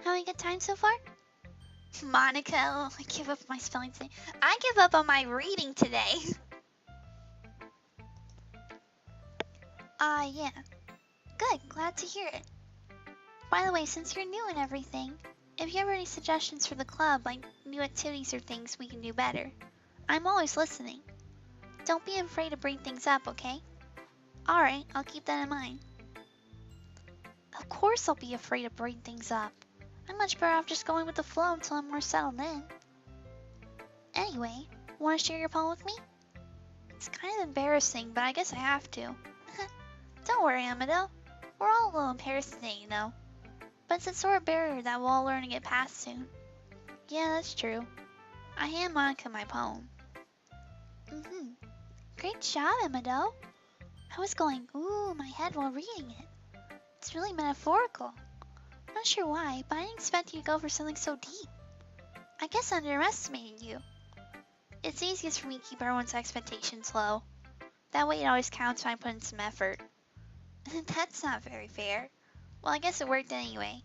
Having a good time so far? Monica, oh, I give up my spelling today. I give up on my reading today. Yeah. Good, glad to hear it. By the way, since you're new and everything, if you have any suggestions for the club, like new activities or things we can do better, I'm always listening. Don't be afraid to bring things up, okay? Alright, I'll keep that in mind. Of course I'll be afraid to bring things up. I'm much better off just going with the flow until I'm more settled in. Anyway, want to share your poem with me? It's kind of embarrassing, but I guess I have to. Don't worry, Emadow. We're all a little embarrassed today, you know. But it's a sort of barrier that we'll all learn to get past soon. Yeah, that's true. I hand Monica my poem. Great job, Emadow. I was going, ooh, my head while reading it. It's really metaphorical. I'm not sure why, but I didn't expect you to go for something so deep. I guess I underestimated you. It's easiest for me to keep everyone's expectations low. That way it always counts when I put in some effort. That's not very fair. Well, I guess it worked anyway.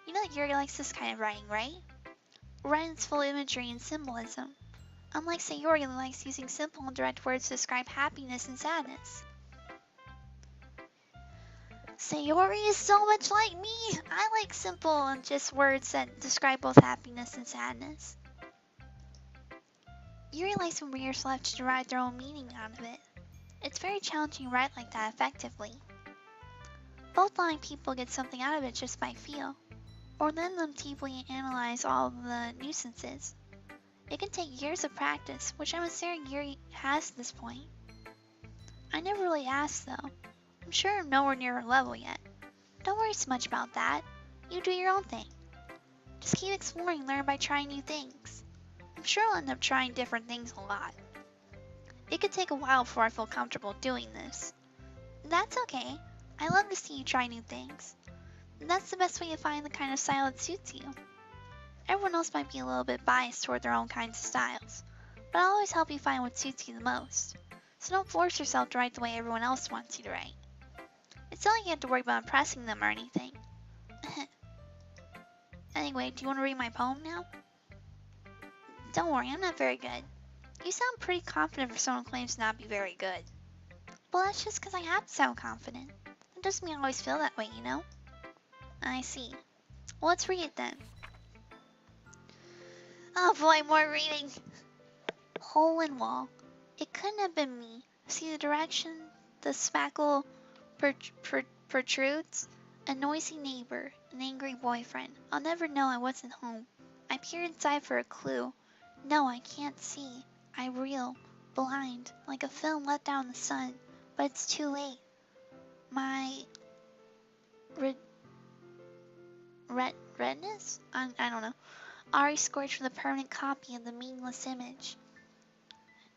You know that Yuri likes this kind of writing, right? Writing's full of imagery and symbolism. Unlike Sayori, who likes using simple and direct words to describe happiness and sadness. Sayori is so much like me! I like simple and just words that describe both happiness and sadness. Yuri likes when readers will have to derive their own meaning out of it. It's very challenging to write like that effectively. Both blind people get something out of it just by feel, or let them deeply analyze all the nuisances. It can take years of practice, which I'm assuming Yuri has at this point. I never really asked though. I'm sure I'm nowhere near her level yet. Don't worry so much about that. You do your own thing. Just keep exploring and learn by trying new things. I'm sure I'll end up trying different things a lot. It could take a while before I feel comfortable doing this. That's okay. I love to see you try new things. That's the best way to find the kind of style that suits you. Everyone else might be a little bit biased toward their own kinds of styles, but I'll always help you find what suits you the most. So don't force yourself to write the way everyone else wants you to write. It's not like you have to worry about impressing them or anything. Anyway, do you want to read my poem now? Don't worry, I'm not very good. You sound pretty confident for someone who claims to not be very good. Well, that's just because I have to sound confident. That doesn't mean I always feel that way, you know? I see. Well, let's read it then. Oh boy, more reading. Hole in wall. It couldn't have been me. See the direction the spackle protrudes? A noisy neighbor, an angry boyfriend. I'll never know I wasn't home. I peer inside for a clue. No, I can't see. I reel, blind, like a film let down in the sun. But it's too late. My redness? I don't know. Already scorched for the permanent copy of the meaningless image.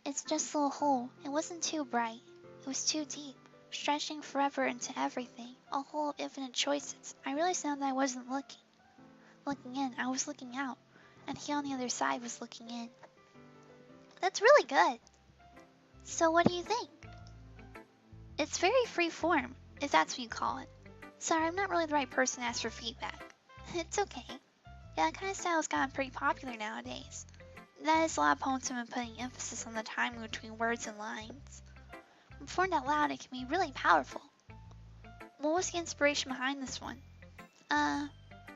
It's just a little hole. It wasn't too bright. It was too deep, stretching forever into everything. A hole of infinite choices. I realized now that I wasn't looking in. I was looking out. And he on the other side was looking in. That's really good. So what do you think? It's very free form, if that's what you call it. Sorry, I'm not really the right person to ask for feedback. It's okay. Yeah, that kind of style has gotten pretty popular nowadays. That is, a lot of poems have been putting emphasis on the timing between words and lines. When performed out loud, it can be really powerful. What was the inspiration behind this one?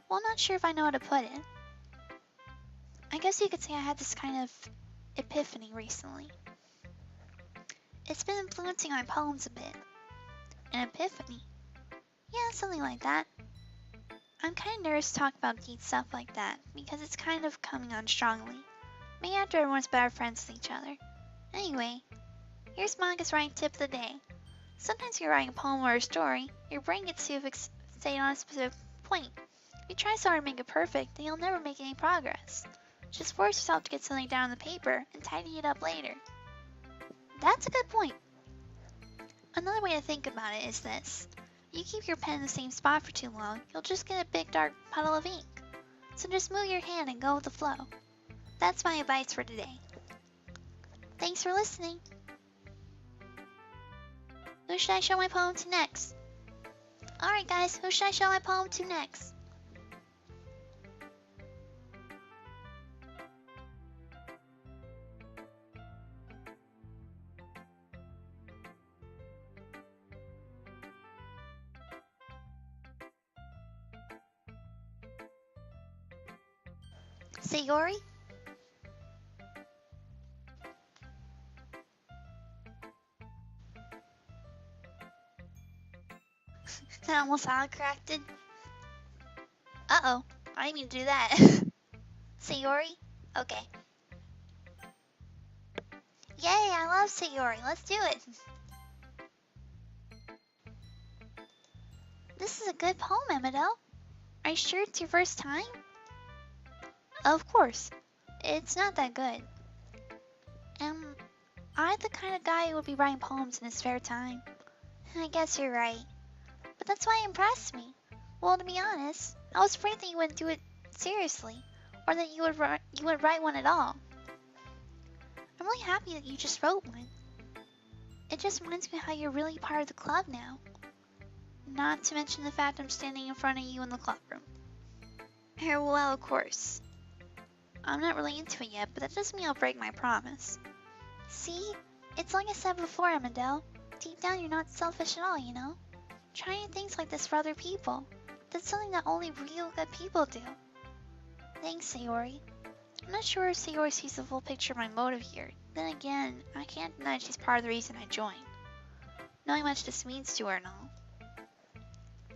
Well, I'm not sure if I know how to put it. I guess you could say I had this kind of epiphany recently. It's been influencing my poems a bit. An epiphany? Yeah, something like that. I'm kind of nervous to talk about deep stuff like that because it's kind of coming on strongly. Maybe after everyone's better friends with each other. Anyway, here's Monica's writing tip of the day. Sometimes you're writing a poem or a story, your brain gets too fixated on a specific point. If you try so hard to make it perfect, then you'll never make any progress. Just force yourself to get something down on the paper and tidy it up later. That's a good point. Another way to think about it is this. If you keep your pen in the same spot for too long, you'll just get a big dark puddle of ink. So just move your hand and go with the flow. That's my advice for today. Thanks for listening. Who should I show my poem to next? Alright guys, who should I show my poem to next? Sayori? That almost autocorrected. Uh-oh, I didn't mean to do that. Sayori? Okay. Yay, I love Sayori. Let's do it. This is a good poem, Emadow. Are you sure it's your first time? Of course. It's not that good. Am I the kind of guy who would be writing poems in his spare time? I guess you're right. But that's why it impressed me. Well, to be honest, I was afraid that you wouldn't do it seriously, or that you would write one at all. I'm really happy that you just wrote one. It just reminds me how you're really part of the club now. Not to mention the fact I'm standing in front of you in the clubroom. Well, of course. I'm not really into it yet, but that doesn't mean I'll break my promise. See? It's like I said before, Emadow. Deep down, you're not selfish at all, you know? Trying things like this for other people. That's something that only real good people do. Thanks, Sayori. I'm not sure if Sayori sees the full picture of my motive here. Then again, I can't deny she's part of the reason I joined. Knowing how much this means to her and all.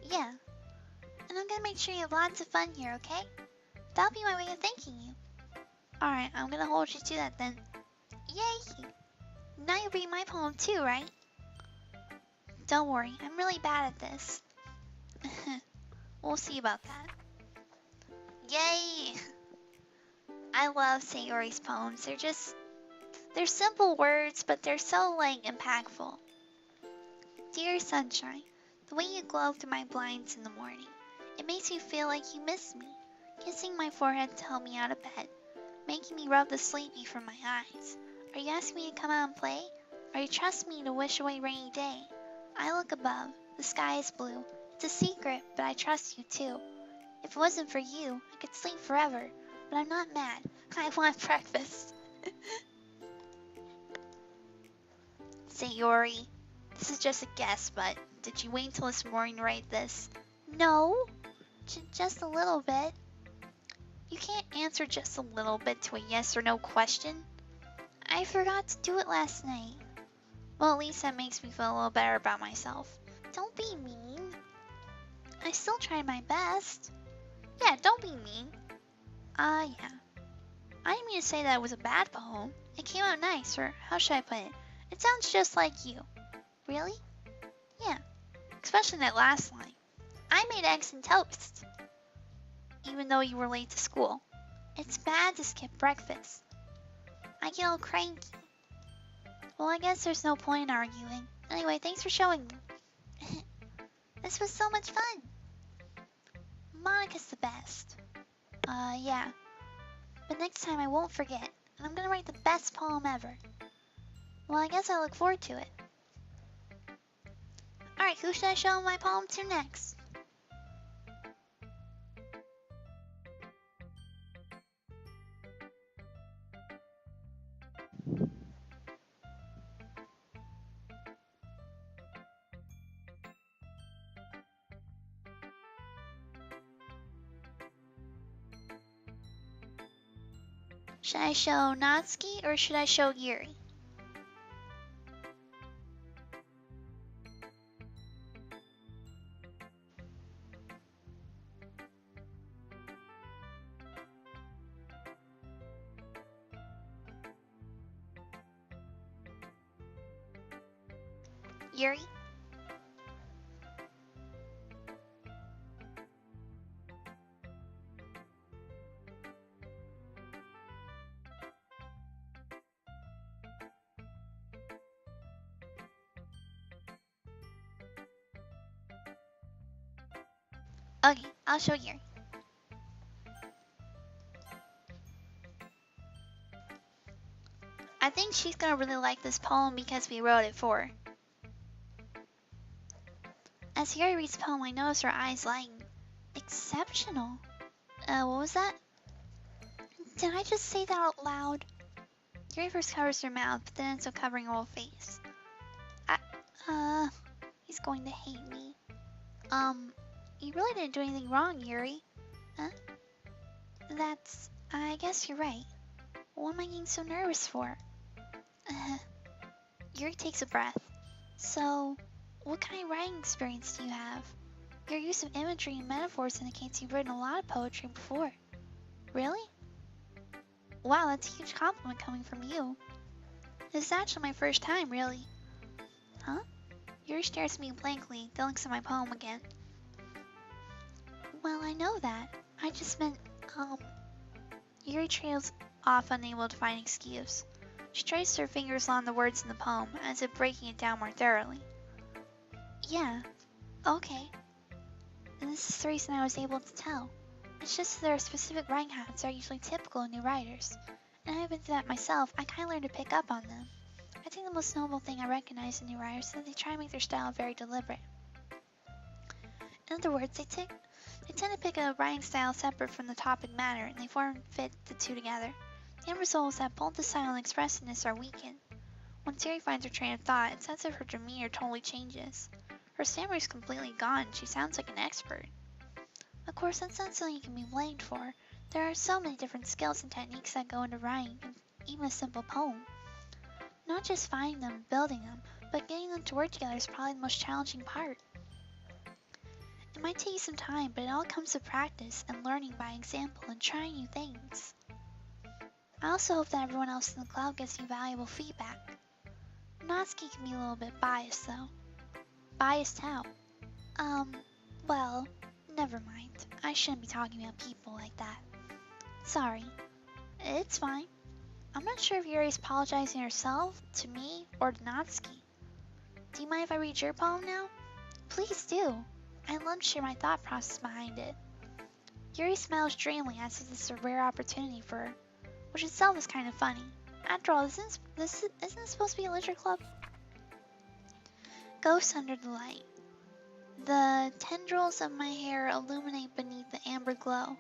Yeah. And I'm gonna make sure you have lots of fun here, okay? That'll be my way of thanking you. Alright, I'm gonna hold you to that then. Yay! Now you read my poem too, right? Don't worry, I'm really bad at this. We'll see about that. Yay! I love Sayori's poems. They're simple words, but they're so, impactful. Dear sunshine, the way you glow through my blinds in the morning, it makes me feel like you miss me. Kissing my forehead to help me out of bed, making me rub the sleepy from my eyes. Are you asking me to come out and play? Or you trust me to wish away rainy day? I look above, the sky is blue. It's a secret, but I trust you too. If it wasn't for you, I could sleep forever. But I'm not mad. I want breakfast. Sayori, this is just a guess, but did you wait until this morning to write this? No, just a little bit. You can't answer just a little bit to a yes or no question. I forgot to do it last night. Well, at least that makes me feel a little better about myself. Don't be mean. I still tried my best. Yeah, don't be mean. Yeah. I didn't mean to say that it was a bad poem. It came out nice, or how should I put it? It sounds just like you. Really? Yeah. Especially that last line. I made eggs and toast. Even though you were late to school. It's bad to skip breakfast. I get all cranky. Well, I guess there's no point in arguing. Anyway, thanks for showing me. This was so much fun. Monica's the best. Yeah. But next time I won't forget. And I'm gonna write the best poem ever. Well, I guess I look forward to it. Alright, who should I show my poem to next? Should I show Natsuki or should I show Yuri? Yuri? Okay, I'll show Yuri. I think she's gonna really like this poem because we wrote it for her. As Yuri reads the poem, I notice her eyes lighten. Exceptional. What was that? Did I just say that out loud? Yuri first covers her mouth, but then ends up covering her whole face. He's going to hate me. You really didn't do anything wrong, Yuri. Huh? I guess you're right. What am I getting so nervous for? Yuri takes a breath. So, what kind of writing experience do you have? Your use of imagery and metaphors indicates you've written a lot of poetry before. Really? Wow, that's a huge compliment coming from you. This is actually my first time, really. Huh? Yuri stares at me blankly, then looks at my poem again. Well, I know that. I just meant, Yuri trails off, unable to find an excuse. She traces her fingers along the words in the poem, as if breaking it down more thoroughly. Yeah, okay. And this is the reason I was able to tell. It's just that there are specific writing habits that are usually typical in new writers. And I've been through that myself. I kinda learned to pick up on them. I think the most notable thing I recognize in new writers is that they try to make their style very deliberate. In other words, they tend to pick a writing style separate from the topic matter, and they form and fit the two together. The end result is that both the style and expressiveness are weakened. When Siri finds her train of thought, it's as if her demeanor totally changes. Her stammer is completely gone, and she sounds like an expert. Of course, that's not something you can be blamed for. There are so many different skills and techniques that go into writing, and even a simple poem. Not just finding them and building them, but getting them to work together is probably the most challenging part. It might take you some time, but it all comes with practice and learning by example and trying new things. I also hope that everyone else in the cloud gives you valuable feedback. Natsuki can be a little bit biased, though. Biased how? Well, never mind. I shouldn't be talking about people like that. Sorry. It's fine. I'm not sure if Yuri's apologizing herself, to me, or to Natsuki. Do you mind if I read your poem now? Please do. I'd love to share my thought process behind it. Yuri smiles dreamily as if this is a rare opportunity for her, which itself is kind of funny. After all, isn't this supposed to be a literature club? Ghosts under the light. The tendrils of my hair illuminate beneath the amber glow.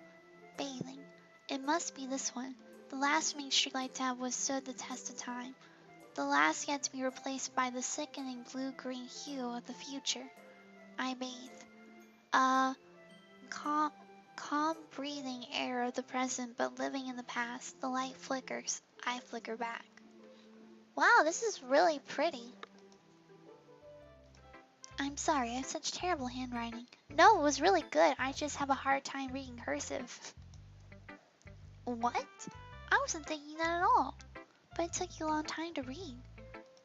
Bathing. It must be this one. The last remaining streetlight to have withstood the test of time. The last yet to be replaced by the sickening blue-green hue of the future. I bathe. Calm breathing air of the present but living in the past. The light flickers. I flicker back. Wow, this is really pretty. I'm sorry, I have such terrible handwriting. No, it was really good. I just have a hard time reading cursive. What? I wasn't thinking that at all. But it took you a long time to read.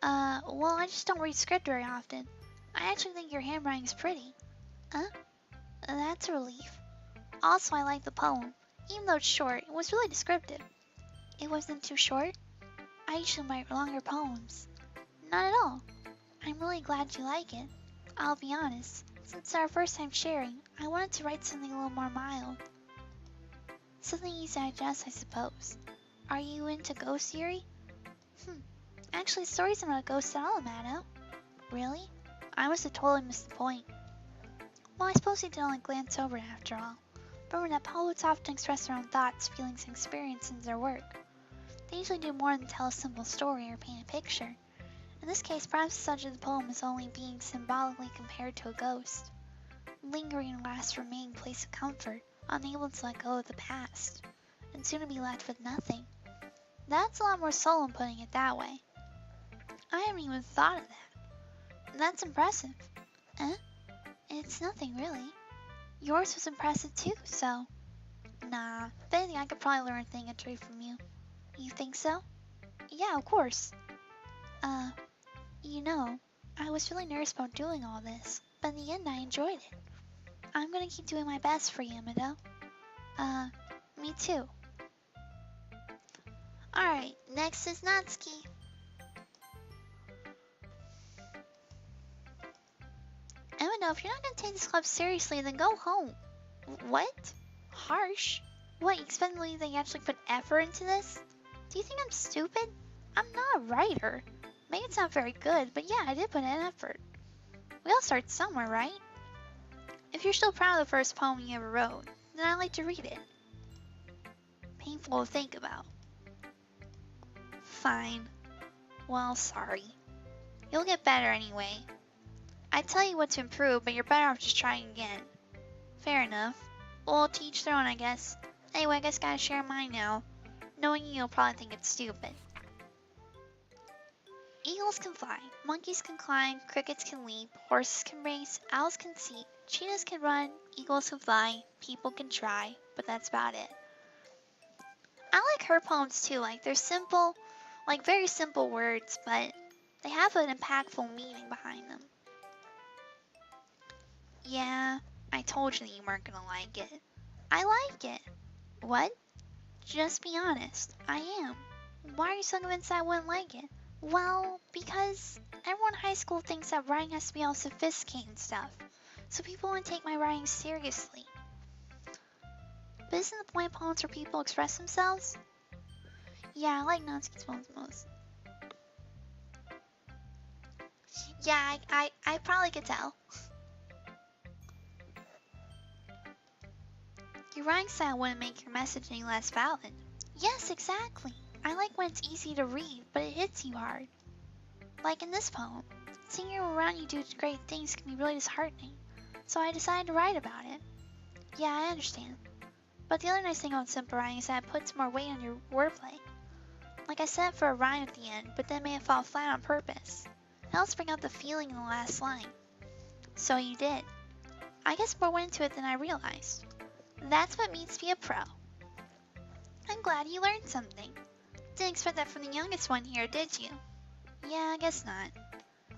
Well, I just don't read script very often. I actually think your handwriting's pretty. Huh? That's a relief. Also, I like the poem. Even though it's short, it was really descriptive. It wasn't too short? I usually write longer poems. Not at all. I'm really glad you like it. I'll be honest, since it's our first time sharing, I wanted to write something a little more mild. Something easy to digest, I suppose. Are you into ghosts, Yuri? Actually, the story's not about ghosts at all, Emadow. Really? I must have totally missed the point. Well, I suppose you did only glance over it after all. Remember that poets often express their own thoughts, feelings, and experiences in their work. They usually do more than tell a simple story or paint a picture. In this case, perhaps the subject of the poem is only being symbolically compared to a ghost. Lingering in a last remaining place of comfort, unable to let go of the past, and soon to be left with nothing. That's a lot more soul in putting it that way. I haven't even thought of that. That's impressive. Eh? It's nothing really. Yours was impressive too, so. Nah, if anything, I could probably learn a thing or two from you. You think so? Yeah, of course. Uh, you know, I was really nervous about doing all this, but in the end, I enjoyed it. I'm gonna keep doing my best for you, Emadow. Uh, me too. Alright, next is Natsuki. Emadow, if you're not gonna take this club seriously, then go home. What? Harsh? What, you expect me that you actually put effort into this? Do you think I'm stupid? I'm not a writer. Maybe it's not very good, but yeah, I did put in effort. We all start somewhere, right? If you're still proud of the first poem you ever wrote, then I'd like to read it. Painful to think about. Fine. Well, sorry. You'll get better anyway. I tell you what to improve, but you're better off just trying again. Fair enough. Well, to each their own, I guess. Anyway, I guess gotta share mine now. Knowing you'll probably think it's stupid. Eagles can fly, monkeys can climb, crickets can leap, horses can race, owls can see, cheetahs can run, eagles can fly, people can try, but that's about it. I like her poems too, like they're simple, like very simple words, but they have an impactful meaning behind them. Yeah, I told you that you weren't gonna like it. I like it. What? Just be honest. I am. Why are you so convinced I wouldn't like it? Well, because everyone in high school thinks that writing has to be all sophisticated and stuff, so people won't take my writing seriously. But isn't the point of poems where people express themselves? Yeah, I like Natsuki's poems most. Yeah, I probably could tell. Your writing style wouldn't make your message any less valid. Yes, exactly. I like when it's easy to read, but it hits you hard. Like in this poem, seeing everyone around you do great things can be really disheartening, so I decided to write about it. Yeah, I understand. But the other nice thing about simple writing is that it puts more weight on your wordplay. Like I set for a rhyme at the end, but then made it fall flat on purpose. It helps bring out the feeling in the last line. So you did. I guess more went into it than I realized. That's what means to be a pro. I'm glad you learned something. Didn't expect that from the youngest one here, did you? Yeah, I guess not.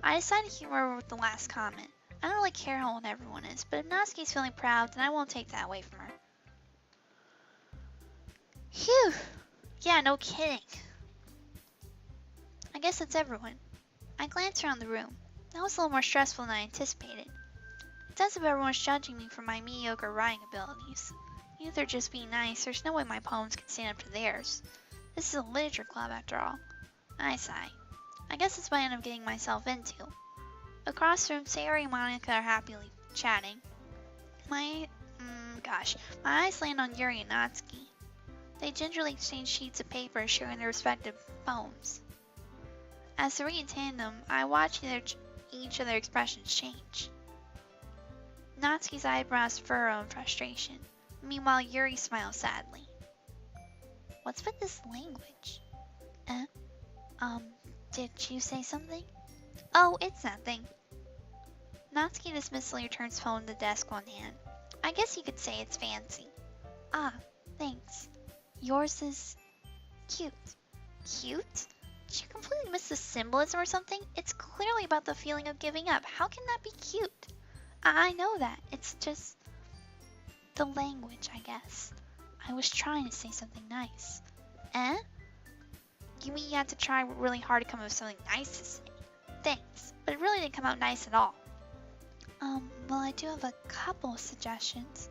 I decided to humor her with the last comment. I don't really care how old everyone is, but if Natsuki's feeling proud, then I won't take that away from her. Phew! Yeah, no kidding. I guess that's everyone. I glanced around the room. That was a little more stressful than I anticipated. It's as if everyone's judging me for my mediocre writing abilities. Even if they're just being nice, there's no way my poems can stand up to theirs. This is a literature club after all. I sigh. I guess that's what I end up getting myself into. Across the room, Sayori and Monica are happily chatting. My eyes land on Yuri and Natsuki. They gingerly exchange sheets of paper showing their respective poems. As they read in tandem, I watch each of their expressions change. Natsuki's eyebrows furrow in frustration. Meanwhile, Yuri smiles sadly. What's with this language? Eh? Did you say something? Oh, it's nothing. Natsuki dismissively returns phone to the desk one hand. I guess you could say it's fancy. Ah, thanks. Yours is cute. Cute? Did you completely miss the symbolism or something? It's clearly about the feeling of giving up. How can that be cute? I know that. It's just the language, I guess. I was trying to say something nice. Eh? You mean you had to try really hard to come up with something nice to say? Thanks, but it really didn't come out nice at all. Well, I do have a couple of suggestions.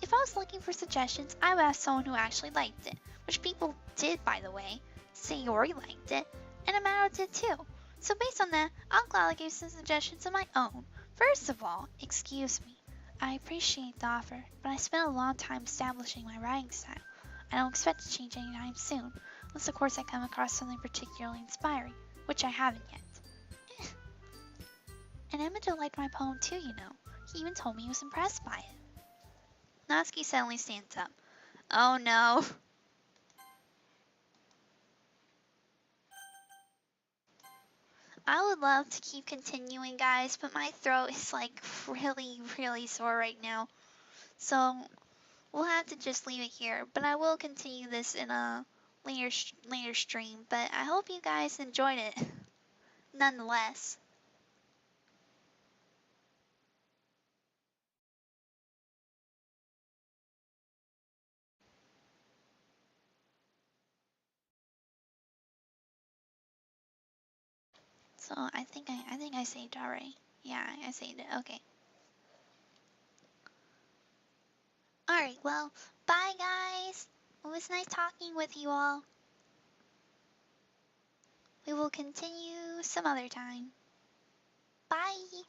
If I was looking for suggestions, I would ask someone who actually liked it, which people did, by the way. Sayori liked it, and Emadow did too. So based on that, I'll gladly give some suggestions of my own. First of all, excuse me. I appreciate the offer, but I spent a long time establishing my writing style. I don't expect to change anytime soon, unless of course I come across something particularly inspiring, which I haven't yet. And Emadow liked my poem too, you know. He even told me he was impressed by it. Natsuki suddenly stands up. Oh no. I would love to keep continuing, guys, but my throat is like really, really sore right now. So we'll have to just leave it here. But I will continue this in a later stream. But I hope you guys enjoyed it, nonetheless. So I think I saved already. Yeah, I saved it. Okay. All right. Well, bye, guys. It was nice talking with you all. We will continue some other time. Bye.